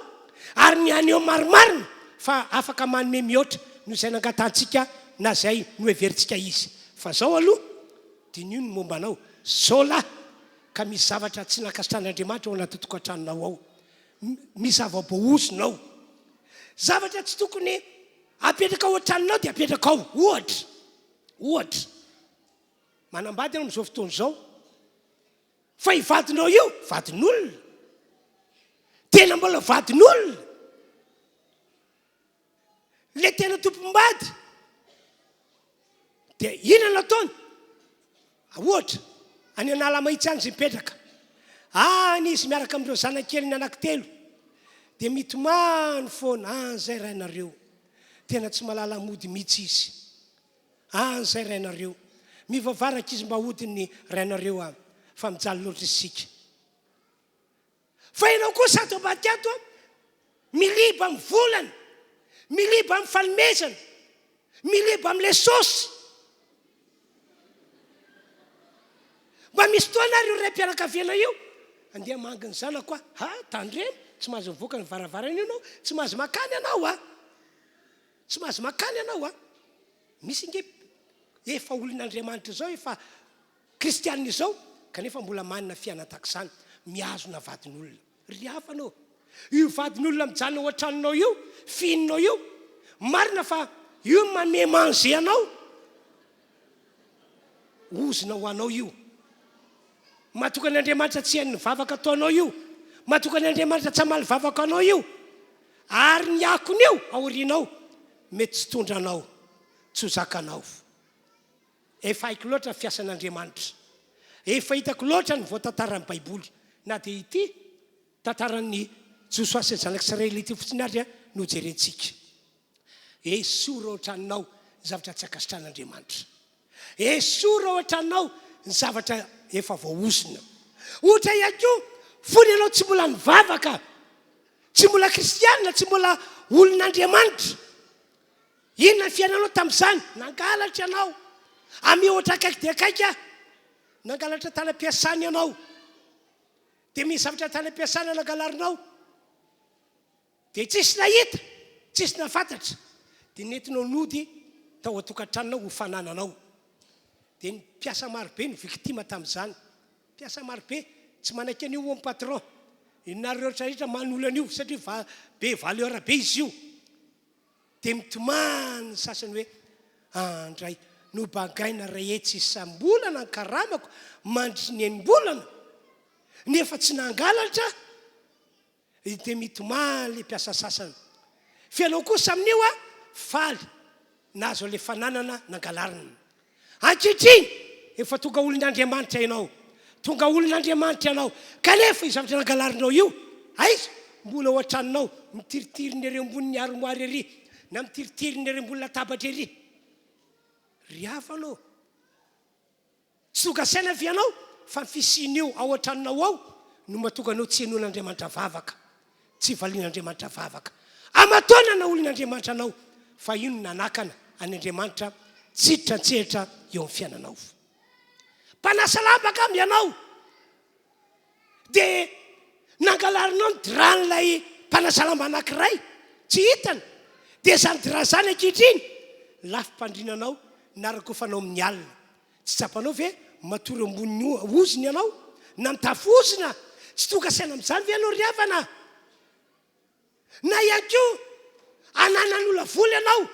ary ny aneo marimarina fa afaka manome mihoatra no izay nangatantsika na zay no everitsika izy fa zao aloha dia nio ny momba anao zao lahy ka misy zavatra tsy nakasitran'Andriamanitra ao anaty tokantranonao ao misy zava-boahozinao zavatra tsy tokony apetraka ao an-tranonao dia apetraka ao ohatra manambady anao amin'izao fotoana izao fa hivadinao io vadin'olona tena mbola vadin'olona le tena tompom-bady dia inona ataony ohatra any anala mahitsy any zay mipetraka nizy miaraka amin'ireo zanakeliny anankitelo dia mitomany foana zay rainareo tena tsy malala mody mihitsy izy zay rainareo mivavaraka izy mba hodiny rainareo fa mijaly loatra isika fa ianao koa sato abatiato miliba amin'ny volana miliba amin'ny fanomezana miliba amin'le sosy mba misy fotoana ry ray mpianakaviana io andeha manginy zanako tandremo tsy mahazo mivoaka ny varavarana io anao tsy mahazo makany ianao misy nge efa olon'Andriamanitra zao efa kristianina izao kanefa mbola manina fiaina tahaka izany mihazona vadin'olona ry hafanao io vadin'olona mijanona ao an-tranonao io fihinanao io marina fa io manome manje anao ozina ho anao io mahatoka n'Andriamanitra tsy hainy vavaka ataonao io mahatoka n'Andriamanitra tsy hamaly vavaka anao io ary ny akony io aorianao mety tsy tondranao tsy ho zakanao efa haiko loatra fiasan'Andriamanitra efa hitako loatra ny voatantaran'ny baiboly na dia ity tantaran'ny Josoa sy ny zanak'Israely ity fotsiny ary no jerentsika esora ao an-tranonao ny zavatra tsy akasitran'Andriamanitra esora ao an-tranonao ny zavatra efa voahozina ohatra ihany koa fony ianao tsy mbola nivavaka tsy mbola kristianina tsy mbola olon'Andriamanitra inona ny fiainanao tamin'izany nangalatra ianao amy ohatra akaiky dia akaika nangalatra tany-ampiasana ianao dia misy zavatra tany-ampiasana nangalarinao dia tsisy nahita tsisy nafantatra dia nentinao nody tao atokantranonao ho fanananao. Dia ny mpiasa marobe ny victime tamin'izany. Mpiasa marobe tsy manaiky an'io amin'ny patron. Inareo rehetra manolana io satria be valeur be izy io. Dia mitomany ny sasany hoe andray no bagaina rehetra isam-bolana ny karamako mandry ny enim-bolana nefa tsy nangalatra. Dia mitomany le mpiasa sasany. Fianao kosa amin'io faly nazo le fananana nangalarina. Ankehitriny efa tonga olon'Andriamanitra ianao, tonga olon'Andriamanitra ianao, kanefa io zavatra nangalarinao io aiza mbola ao an-tranonao mitiritiriny ireo ambony armoire ery na mitiritiriny ireo ambony latabatra ery. Ry hafanao tsy tonga saina vianao fa fisian'io ao an-tranonao ao no mahatonga anao tsy henon'Andriamanitra vavaka, tsy valian'Andriamanitra vavaka. Amatona na olon'Andriamanitra anao fa io no nanakana an'Andriamanitra tsitra antsehatra eo amin'ny fiainanao. Mpanasa lamba ka mianao dia nangalarinao ny dran'ilay mpanasa lamba anankiray tsy hitana. Dia zany dra zany ankehitriny lafim-pandrinanao narako fanao amin'ny alina. Tsy tsapanao ve matory ambony oziny ianao na mitafozina? Tsy tonga saina amin'izany ve ianao ry havana? Na ihany koa ananan'olona vola ianao,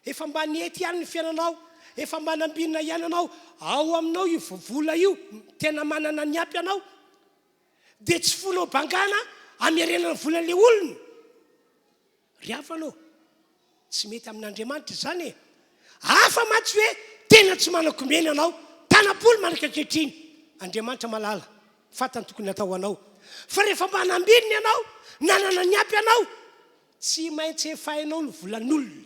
efa mba niety ihany ny fiainanao, efa mba nambinina ihany ianao, ao aminao io vola io tena manana ny ampy ianao. Dia tsy fonao bangana amiarenana ny volan'ilay olona. Ry hafanao tsy mety amin'Andriamanitra zany e. Hafa matsy hoe tena tsy manakomena ianao, tanapolo manaka ankehitriny. Andriamanitra malala, fatany tokony atao anao. Fa rehefa mba nambinina ianao, nanana ny ampy ianao, tsy maintsy efainao ny volan'olona.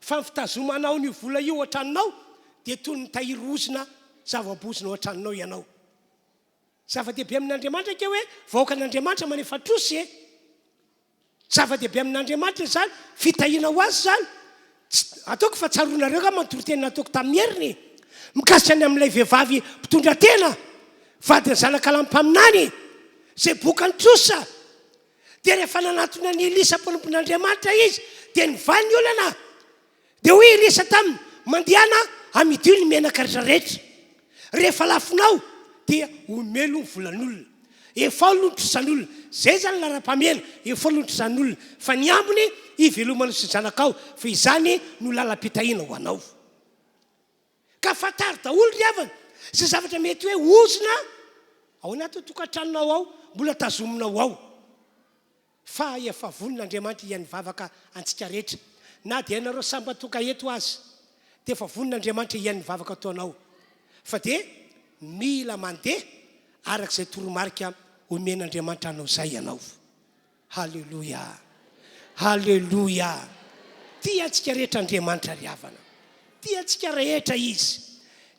Fa ny fitazomanao ny vola io an-tranonao dia toy ny tahirozina zava-bozina ao an-tranonao ianao. Zava-dehibe amin'Andriamanitra ke hoe vahoaka an'Andriamanitra manefatrosy e. Zava-dehibe amin'Andriamanitra zany fitahiana ho azy zany. Ataoko fa tsaronareo ka manontoro tena nataoko tamin'ny heriny mikasika any amin'ilay vehivavy mpitondra tena vadiny zanak'alampaminany zay bokany trosa. Dia rehefa nanatona ny Elisa mpanompon'Andriamanitra izy dia nivaly ny olana. Dia hoy Elisa taminy mandehana amidio ny menaka rehetrarehetra. Rehefa lafinao dia omelo ny volan'olona, efa olo ny trosan'olona. Zay zany lara-pamena, efa olo ny trosan'olona. Fa ny ambony ivelomana sy zanakao, fa izany no lalam-pitahiana ho anao. Ka fatary daholo ry havana zay zavatra mety hoe ozina ao anaty tokantranonao ao, mbola tazominao ao. Fa efa vonin'Andriamanitra iany vavaka antsika rehetra. Na dia ianareo samba toka eto azy dia efa vonin'Andriamanitra iany vavaka ataonao. Fa dia mila mandeha arak'izay toromarika omen'Andriamanitra anao zay ianao. Halleluia, halleluia. Tia antsika rehetra Andriamanitra ry havana, tia antsika rehetra izy.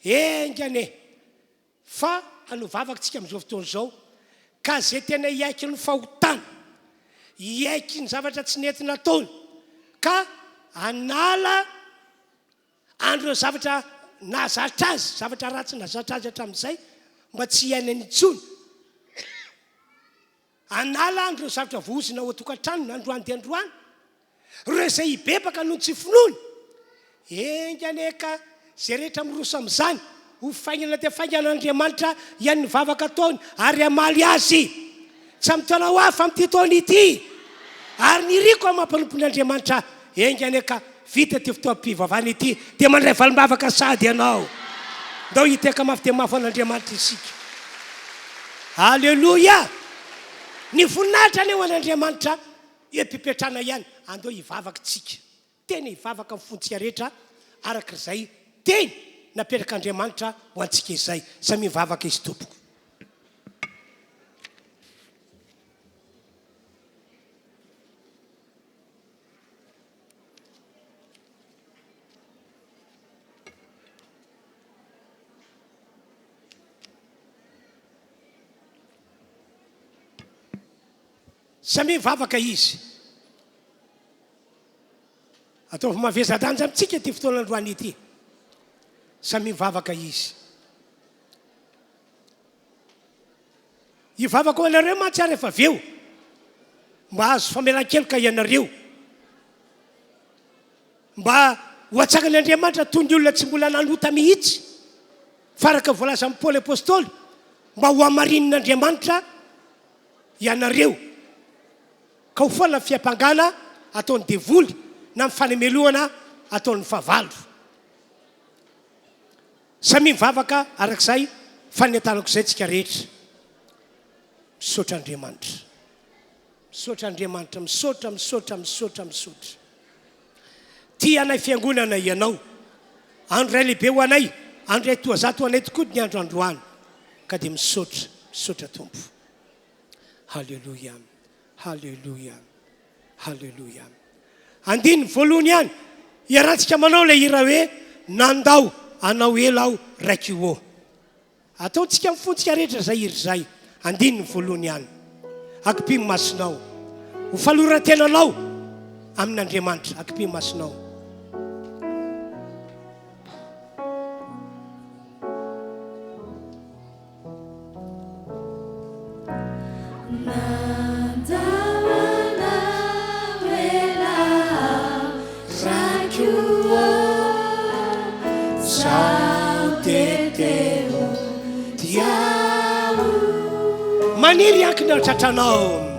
Engane fa hanovavaka tsika amin'izao fotoana izao ka zay tena hiaiky ny fahotana, hiaiky ny zavatra tsy nentina taony, ka anala andro zavatra nahazatra azy, zavatra ratsy nahazatra azy hatramin'izay mba tsy hiaina n'intsony. Anala andro zavatra vohozina ao an-tokantrano na androany dia androany. Ireo izay hibebaka noho tsy finoany. Engane ka zay rehetra miroso amin'izany ho faingana dia faingan'Andriamanitra iany vavaka taony ary amaly azy. Tsy mitona ho afa amin'ity taony ity. Ary niriko amin'ny mampanompon'Andriamanitra engane ka vita ty fotoam-pivavahana ity dia mandray valim-bavaka sady ianao. Ndao hiteka mafy dia mafy an'Andriamanitra isika. Halleluia. Ny voninahitra ny eo an'Andriamanitra epipetrana ihany andao hivavaka tsika. Tena hivavaka amin'ny fontsika rehetra arak'izay teny napetraka ho antsika izay. Samy mivavaka izy tompoko. Samy mivavaka izy. Ataovy mavezadanja amintsika ty fotoana androany ity. Samy mivavaka izy. Hivavaka ho anareo mahatsara efa aveo. Mba azo famelan-keloka ianareo. Mba Hoatsakan'Andriamanitra toy ny olona tsy mbola nanota mihitsy. Faraka voalaza amin'ny Paoly apôstôly mba ho hamarin'Andriamanitra ianareo. Ka ho foana fiampangana ataon'ny devoly na amin'ny fanemelohana ataon'ny favalo. Samy mivavaka arak'izay fanentanako izay tsika rehetra. Misaotra Andriamanitra. Misaotra Andriamanitra, misaotra. Tia anay fiangonana ianao. Andro ray lehibe ho anay, andro ray toazato ho anay tokoa ny andro androany. Ka dia misaotra tompo. Halleluja. Andiny voalohany ihany, iarahantsika manao ilay hira hoe nandao anao ela aho raiky ho. Ataontsika mifontsika rehetra izay hira izay. Andiny ny voalohany ihany. Akipimo masinao. Ho faloran-tenanao amin'Andriamanitra. Akipimo masinao. Maniry ankina tratranao.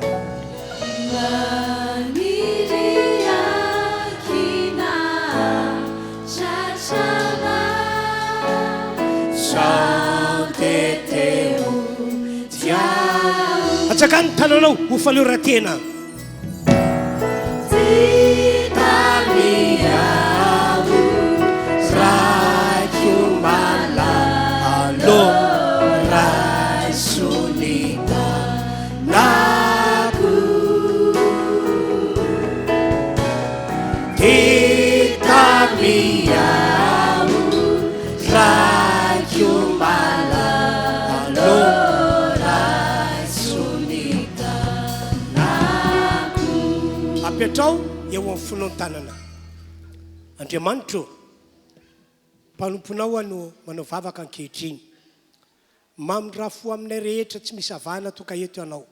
Atsakany tananao ho faloran-tena. Apetrao eo amin'ny fonao tanana. Andriamanitra, mpanomponao ano manao vavaka ankehitriny. Mamindra fo aminay rehetra tsy misy avana toka eto ianao.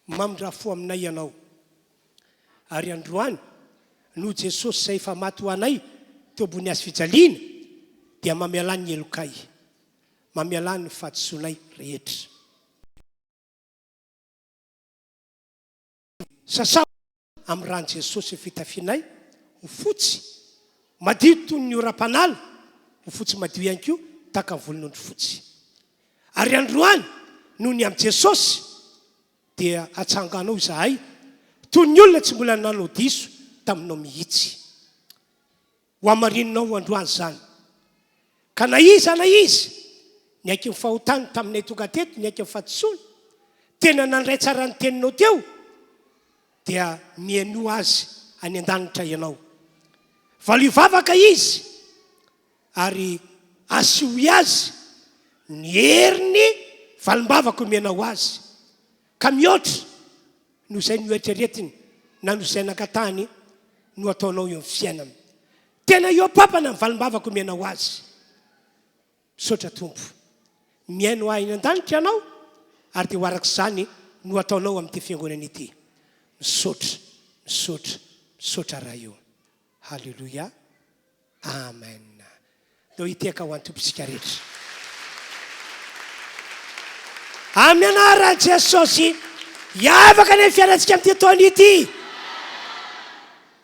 Mamindra fo aminay ianao. Ary androany, no Jesosy izay efa maty ho anay teo ambony hazo fijaliana, dia mamialany ny elokay. Mamialany ny fahadisoanay rehetra. Sasao amin'ny rano Jesosy fitafianay, ho fotsy, madio toy ny oram-panala, ho fotsy madio ihany koa, tahaka ny volon'ondry fotsy. Ary androany, noho ny amin'ny Jesosy, dia atsanganao izahay, toy ny olona tsy mbola nanao diso taminao mihitsy. Ho amarinonao androany zany. Ka na izy, ny aiky ny fahotany taminay tonga teto, ny aiky ny fahadisoana, tena nandray tsara ny teninao teo, dia mihaino azy any an-danitra ianao. Valo vavaka izy, ary asiohy azy ny heriny valim-bavaka omenao azy. Ka mihoatra no izay nioetreretiny na no izay nakatany no ataonao eo amin'ny fiainana. Tena eo papana ny valim-bavaka omenao azy. Misaotra tompo. Mihaino ahy any an-danitra ianao, ary dia ho arak'izany no ataonao amin'ity fiangonana ity. Misaotra raha io. Halleluja. Amen. Deo hiteka ho antompontsika rehetra. Amin'ny anaran'i Jesosy, hiavaka ny fiainantsika amin'ity taona ity.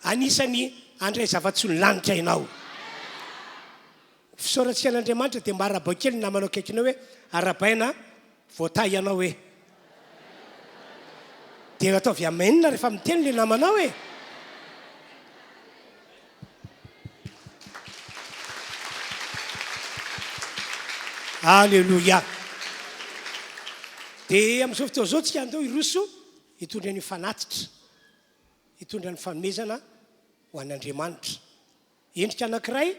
Anisany andray zava-tsoa ny lanitra ianao. Fisaorantsika an'Andriamanitra dia mba arabao kely namanao akaikinao hoe arabaina voatay ianao hoe. Dia ataovy amenina rehefa miteny le namanao hoe. Halleluja. Dia amin'izao fotoana izao tsika andao iroso hitondra ny fanatitra, hitondra ny fanomezana ho an'Andriamanitra. Endrika anankiray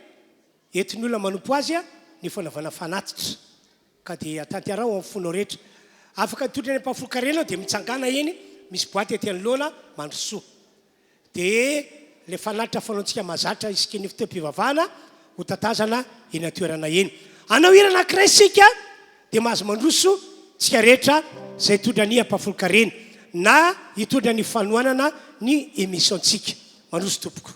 entin'ny olona manompo azy ny fanaovana fanatitra. Ka dia tanterao amin'ny fonao rehetra. Afaka hitondra ny mpahafolo-karena dia mitsangana eny, misy boaty ety anoloana mandrosoa. Dia le fanatitra fanaontsika mazatra isika ny fotoam-pivavahana ho tatazana eny atoerana eny. Anao hira anankiray sika dia mahazo mandroso tsika rehetra izay hitondra ny mpahafolo-karena na hitondra ny fanohanana ny emissiontsika. Mandroso tompoko.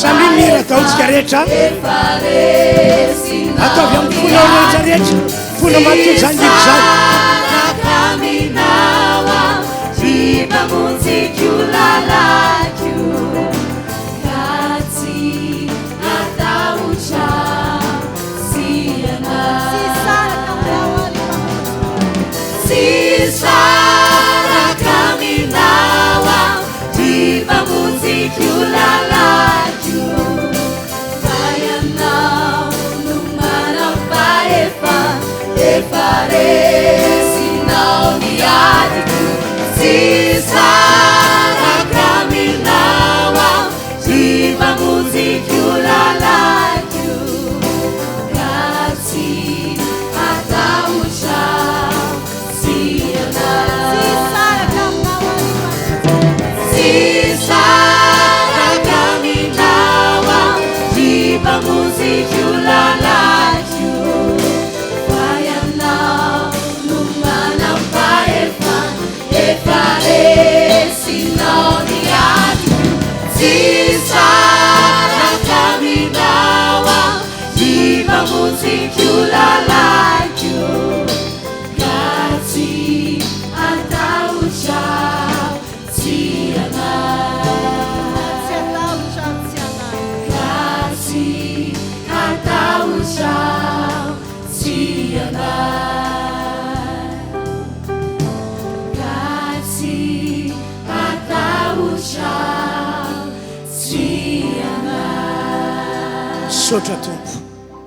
Samy mira taotsika rehetra ataovy amin'ny fona rehetra rehetra fona matio zany iko zany misaotra tompo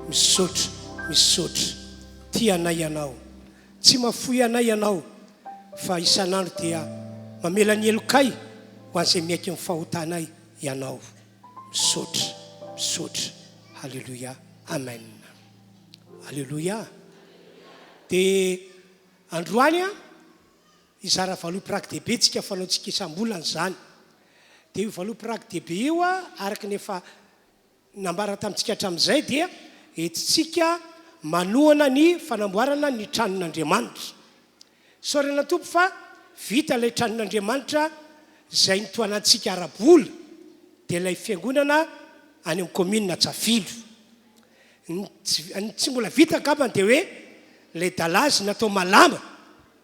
misaotra misaotra tia anay ianao tsy mafoy anay ianao fa isan'andro dia mamela ny elokay ho an'izay miaiky ny fahotanay ianao misaotra misaotra halleloia amen halleloia dia androany a izara valoapiraky debe tsika fanaontsika isam-bolana zany dia io valoapiraky debe io a araka nefa nambara tamintsika hatramin'izay dia etsitsika manohana ny fanamboarana ny tranon'Andriamanitra saorana tompo fa vita ilay tranon'Andriamanitra izay nitoanantsika arabola dia ilay fiangonana any amin'ny commune Tsafilo. Tsy mbola vita angambany dia hoe ilay dalazy natao malama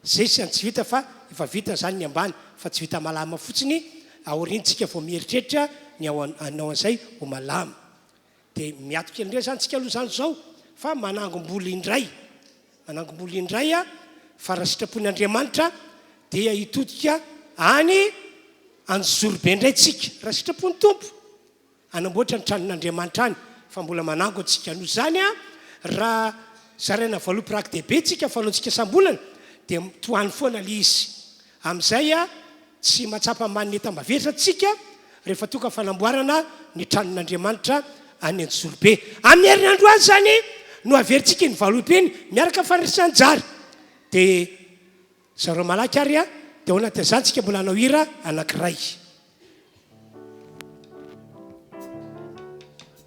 zay sy tsy vita fa efa vita zany ny ambany fa tsy vita malama fotsiny aorintsika vao mieritreritra ny anao an'izay ho malama. Dia miatoka indray zany tsika aloha zany zao fa manangom-bola indray fa raha sitrapon'Andriamanitra dia hitodika any Anjorobe indray tsika raha sitrapony tompo anamboatra ny tranon'Andriamanitra any fa mbola manango antsika noho zany raha zaraina valopy raky dehibe tsika fanaontsika sambolana dia toany foana le izy amin'izay tsy matsapa man'ny etam-baveritra tsika rehefa toka fanamboarana ny tranon'Andriamanitra any Anjorobe. Amin'ny herinandro azy zany no averintsika ny valopy iny miaraka fandraisany jary dia zareo malaky ary dia ao anaty izany tsika mbola hanao hira anankiray.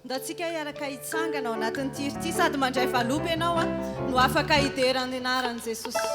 Da tsika hiaraka hitsangana ao anatin'ny tirity sady mandray valopy ianao no afaka hiderany anaran'i Jesosy.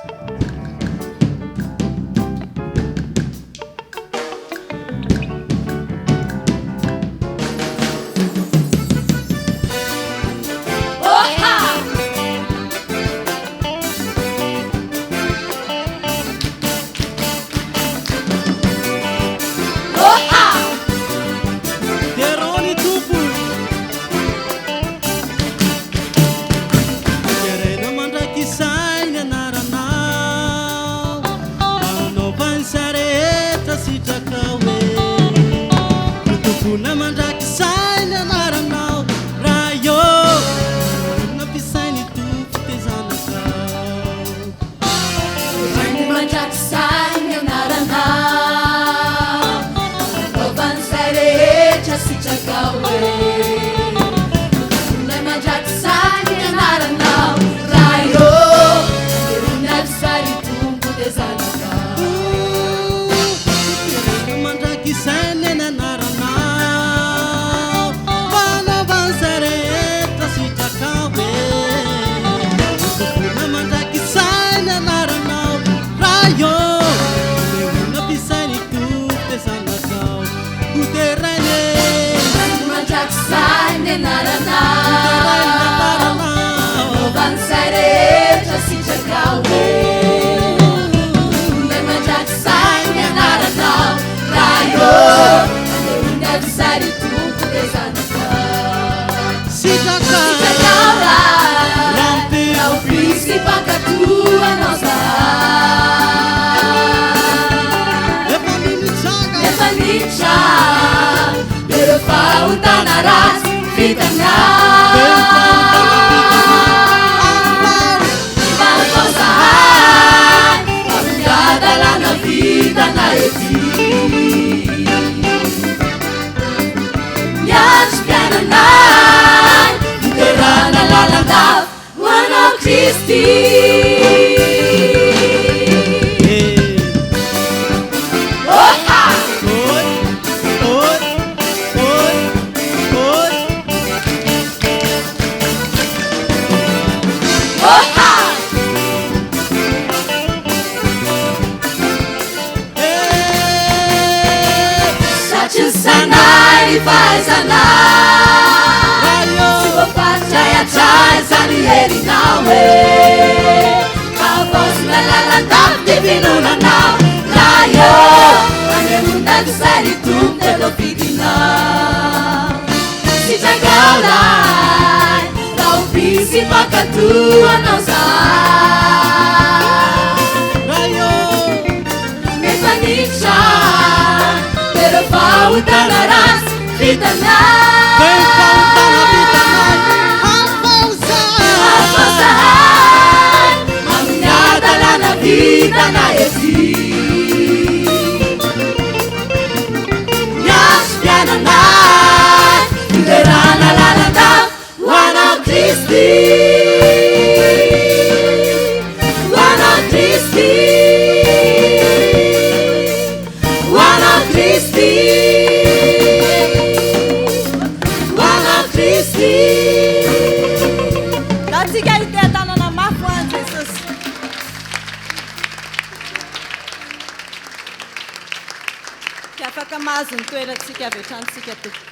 afaka mahazo ny toerantsika avy hatranintsika tompo.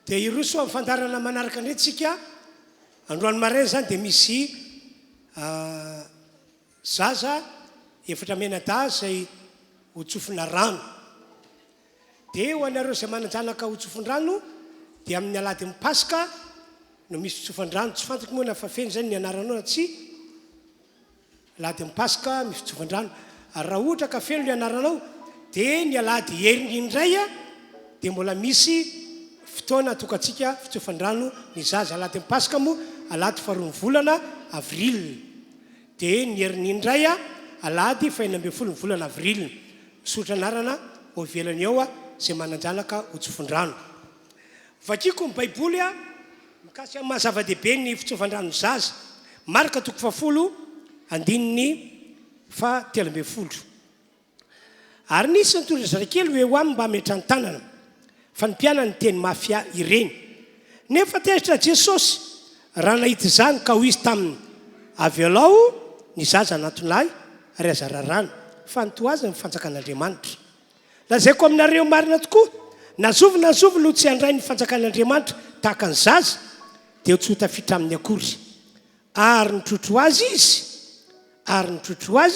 dia iroso amin'ny fandarana manaraka ndretsika androany maraina zany dia misy zaza efatra menada zay hotsofina rano dia ho anareo zay mananjanaka hotsofin-drano dia amin'ny alady mipaska no misy hotsofan-drano tsy fantako moa na fa feny zany ny anaranao tsy alady mipaska misy hotsofan-drano raha ohatra ka feno ny anaranao dia ny alady heriny indray dia mbola misy fotoana tokatsika fitsofan-drano ny zaza alady mipaska moa alady faharoa volana avril dia ny heriny indray alady 14 volana avril misotra anarana ho ivelany ao zay mananjanaka hotsofin-drano vakiko ny baiboly mikasy amin'ny mahazava-dehibe ny fitsofan-drano zaza marika 10:13 ary nisy nitondra zarakely hoe ho aminy mba hametrany tanana fa ny mpiana ny teny mafia ireny nefa tezitra Jesosy raha nahita izany ka ho izy taminy avy alao ny zaza anatolahy ary azararana fa nytoazy ny fanjakan'Andriamanitra lazaiko aminareo marina tokoa nazovy no tsy handray ny fanjakan'Andriamanitra tahaka ny zaza dia ho tsy hotafitra amin'ny akory ary nitrotro azy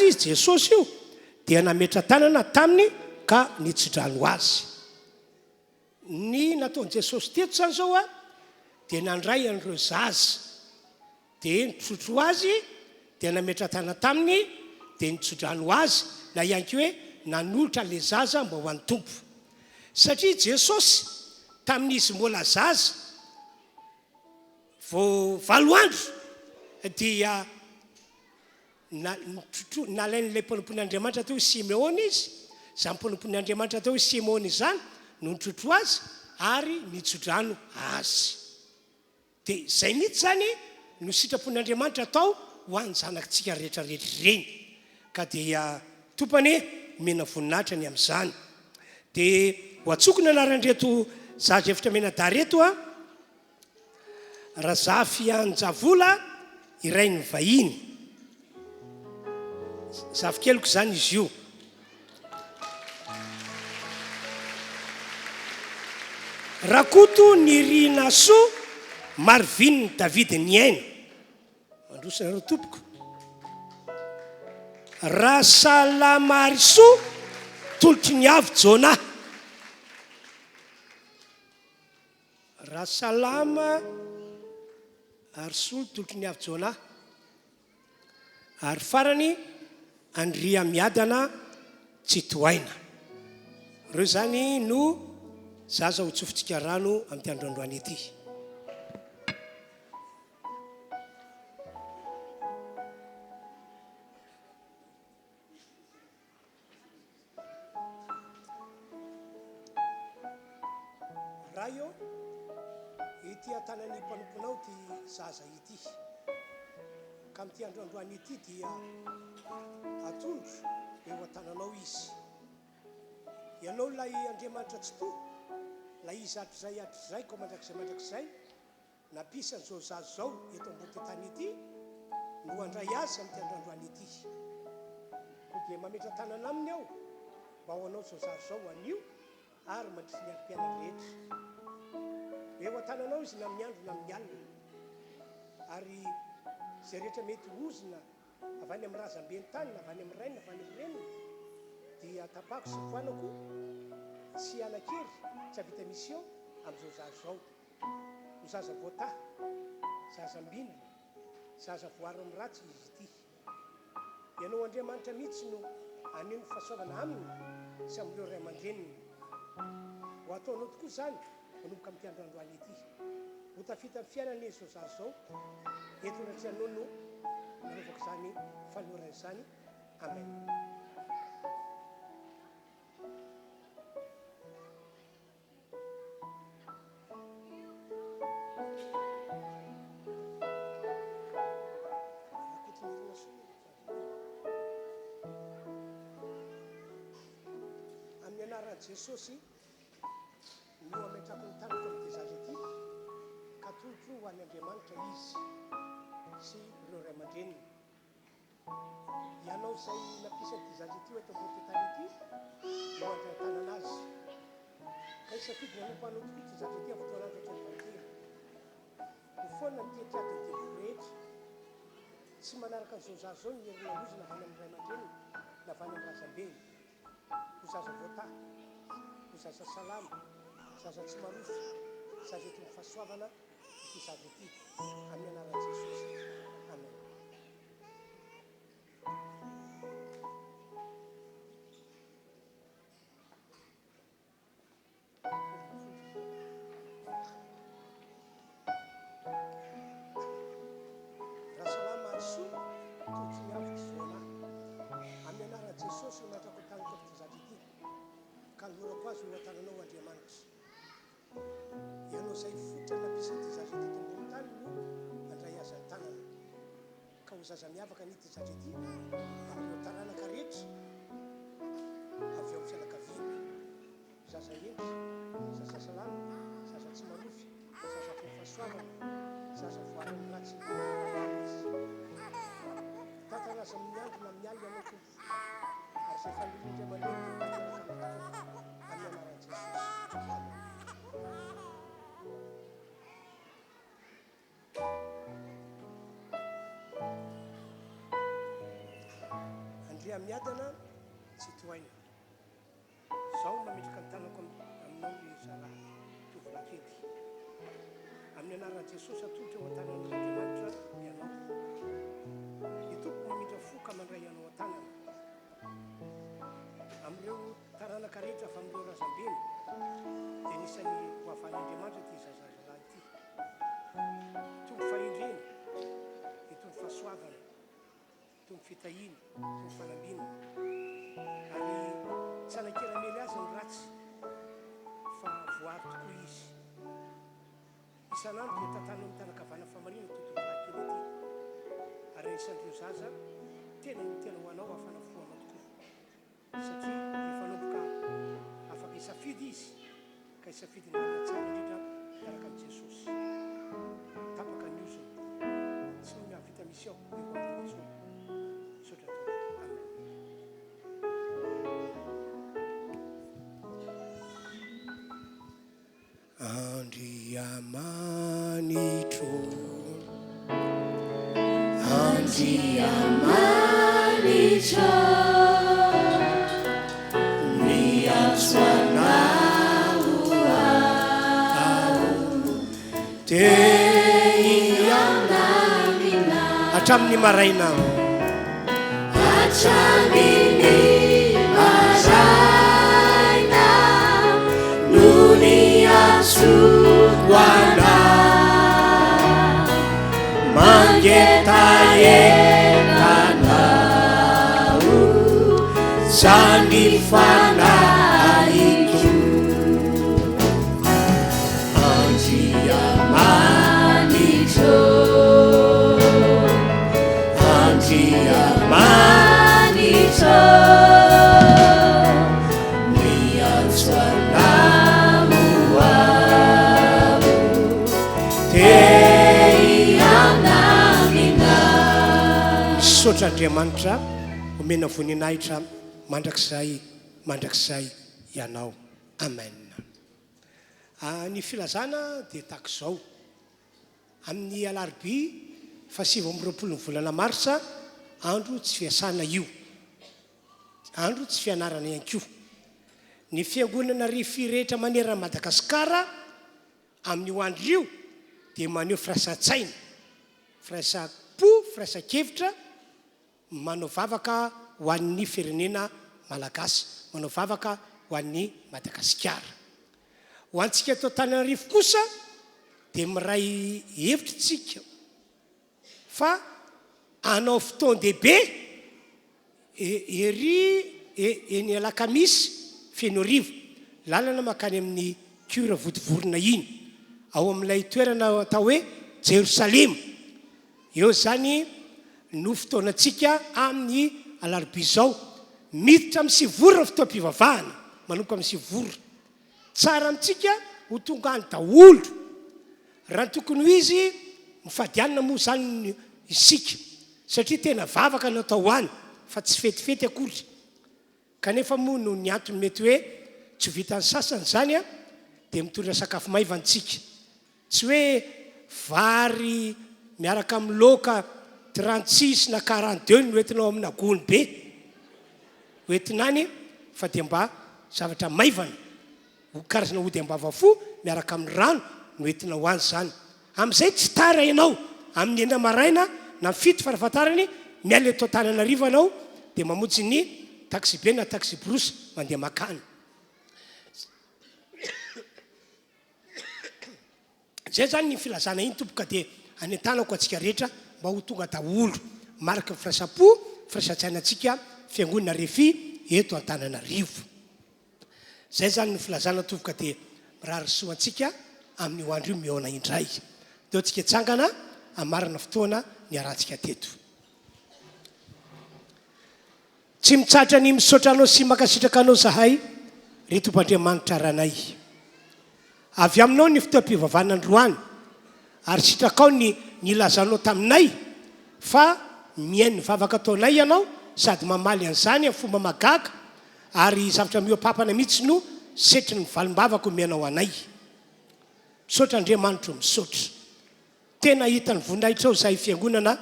izy Jesosy io dia nametra tanana taminy ka nitsidrano azy ny nataon'i Jesosy teto zany zao dia nandray an'ireo zaza dia nitrotro azy dia nametra tanana taminy dia nitsidrano azy na ihany koa hoe nanolotra le zaza mba ho an'ny tompo satria Jesosy tamin'izy mbola zaza vao 7 andro dia nalain'ilay mponompon'Andriamanitra teo Simeona izy izany mponompon'Andriamanitra teo Simeona izany no nitrotro azy ary nitsidrano azy dia izay mihitsy zany no sitrapon'Andriamanitra atao ho an'ny zanakitsika rehetrarehetra ireny ka dia tompany mena voninahitra ny amin'izany dia ho atsokony anaran'reto zaza efatra menada reto RHEFI Androndrakely iray ny vahiny zavikeliko zany izy io rakoto ny rina soa mariviny ny Davidy ny aina mandrosanareo tompoko raha salama ary soa tolotry ny avy Jona raha salama ary soa tolotry ny avy Jona ary farany andria miadana tsy toaina reo zany no zaza hotsofintsika rano amin'ny androandroany ety raha io ity atanany mpanomponao ty zaza ity ka amin'ity androandroany ity dia atondro eo an-tananao izy ianao lay Andriamanitra tsy to la izy atrizay ko mandrakizay napisany zao zaza zao eto ambony tany ity no andray azy amin'ity androandroany ity ko dia mametra tanana aminy ao mba ho anao zao zaza zao anio ary mandrisy ny alim-piainana rehetra eo an-tananao izy na amin'ny andro na amin'ny alina ary zay rehetra mety ozina avy any amin'ny razam-beny tany na avy any amin'ny raina na avy any amin'ny renina dia tapako sy foanako sy anakery tsy havita mission amin'izao zaza zao ho zaza voataha zaza mbinina zaza voary amin'ny ratsy izy ity ianao Andriamanitra mihitsy no anio ny fahasoavana aminy sy amin'ireo ray aman-dreniny ho ataonao tokoa zany manomboka amin'ity androandroany ity ho tafita amin'ny fiainana izy zao zaza zao eto ratsy anao no nanovako izany fanorana izany amen amin'ny anaran'i Jesosy no ametrako ny tanako amin'ity zaza ity ka tolotro ho an'Andriamanitra izy sy ireo ray aman-dreniny ianao ianao zay napisy ty zazy ty eto ambony ty tany ity eo andray tanana azy ka isafidy nanompo anao tokoa ty zazy ty fotoana andro kelikely ho foana mitiatia de rehetra tsy manaraka an'izao zazy zao ny herina lozy navany amin'ny ray aman-dreny navany amin'ny razambeny ho zaza voata ho zaza salama zaza tsy marofo zaza ety mifahasoavana ity zazy ity amin'ny anaran'i Jesosy. Amen. Rahasalama soa totsy miavitra zoana amin'ny anaran'i Jesosy no mahatrako taniko ity zazy ity ka lorako azy eo an-tananao Andriamanitra. Ianao zay fotra nampisy ty zazy ity tombony tany no andray azy an-tanana ka ho zaza miavaka n'ity zazy ity amin'ireo taranaka rehetra avy eo amin'ny fianakaviana zaza enty zaza salama zaza tsy marofy zaza fofasoavana zaza voarany ratsy tantaraza amin'ny andro na amin'ny aly ianao tompo ary zay fanilindry aman'eny amin'ny anaran'i Jesosy. Andria miadana tsy tohaina zao mametraka ny tanako aminao le zara tovolakely amin'ny anaran'i Jesosy atolotra eo an-tanan'Andriamanitra ianao ny tompo mamindra foka mandray ianao an-tanana amin'ireo taranaka rehetra fa amin'ireo razambeny dia nisan'ny hoavan'Andriamanitra ty zazalahy ity tombo fahindreny ny tombo fahasoavana tombo fitahina tombo fanambina ary tsy anakeramely azy ny ratsy fa voary tokoa izy isan'andro dia tantana amin'ny tanakavana famarina totovolakely ity ary isan'ireo zaza tena no tena ho anao afanafoana tokoa satria efa nomboka afaka isafidy izy ka isafidy ny manana tsara indrindra miaraka amin'i Jesosy tapaka ny ozony tsy mihavita misy ao eo amin'ny zao sotra to. Amen. Andriamanitro Andriamanitro miantso anao dia aminamina hatramin'ny maraina hatramin'ny maraina no niantso anao mangetaenanao zany fanahito Andriamanitro Andriamanitro miantso anao misaotra Andriamanitra omena voninahitra mandrakizay ianao. Amen. Ny filazana dia tahaka izao amin'ny Alahady 20 volana Marsa andro tsy fiasana io andro tsy fianarana ihany koa ny fiangonana RHEFI rehetra manerana Madagasikara amin'ny andro io dia maneho firaisan-tsaina firaisan-po firaisan-kevitra manao vavaka ho an'ny firenena malagasy manao vavaka ho an'ny Madagasikara ho antsika eto Antananarivo kosa dia miray hevitra tsika fa anao fotoan-dehibe eny Alakamisy feno rivo lalana makany amin'ny cure vodivorona iny ao amin'ilay toerana atao hoe Jerosalema eo zany no fotoanantsika amin'ny Alahady zao miditra amin'ny sivoro fotoam-pivavahana manomboka amin'ny sivoro tsara amintsika ho tonga any daholo raha tokony ho izy mifadianina moa zany isika satria tena vavaka natao any fa tsy fetifety akory kanefa moa no ny antony mety hoe tsy vitany sasany zany a dia mitondra sakafo maivantsika tsy hoe vary miaraka amin'ny loka 36 na 42 no entinao amina gony be hoentinany fa dia mba zavatra maivana karazana ody ambavafo miaraka amin'ny rano no entina ho azy zany amin'izay tsy tara ianao amin'ny enda maraina na fito farafatarany miala eto tanana riva anao dia mamonjy ny taxi be na taxi brous mandeha makany zay zany ny filazana iny tompoka dia anentanako atsika rehetra mba ho tonga daholo maraka firaisapo firaisan-tsainantsika fiangonana RHEFI eto Antananarivo zay zany ny filazana tompoka dia mirarisoantsika amin'ny ho andro io miona indray dia tsika tsangana amarana fotoana ny arantsika teto tsy mitsatra ny misaotra anao sy makasitraka anao zahay ry Tompoandriamanitra ranay avy aminao ny fotoam-pivavahana androany ary sitrakao ny lazanao taminay fa miainy vavaka taonay ianao sady mamaly an'izany amin'ny fomba magaga ary zavatra mioapapana mihitsy no setry ny valim-bavaka omenao anay misaotra Andriamanitra misaotra tena hitany voninahitra zahay fiangonana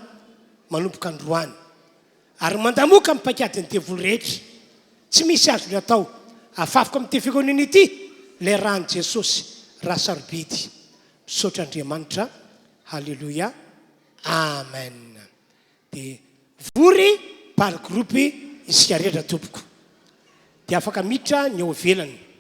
manomboka androany ary mandamoka amin'ny paikadiny devoly rehetra tsy misy azo ny atao afafaka amin'ny fiangonana ity le rahan'i Jesosy raha sarobidy misaotra Andriamanitra halleloia amen dia vory par groupe isika rehetra tompoko dia afaka miditra ny eo ivelany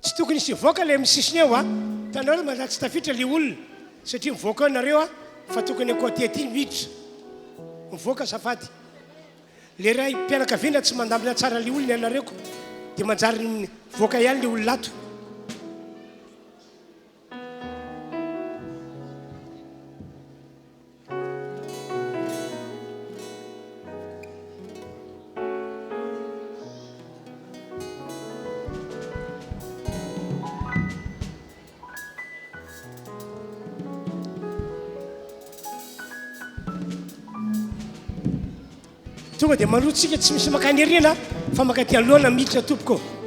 tsy tokony isy voaka le misisiny eo a tanao hoe mandatsy tafitra le olona satria mivoaka eo nareo a fa tokony akoaty aty miditra mivoaka safady le ray mpianakaviana tsy mandamina tsara le olona ianareko dia manjary mivoaka ihany le olona ato tonga dia mandrotsika tsy misy makany ariana fa makaty alohana miditra tompoko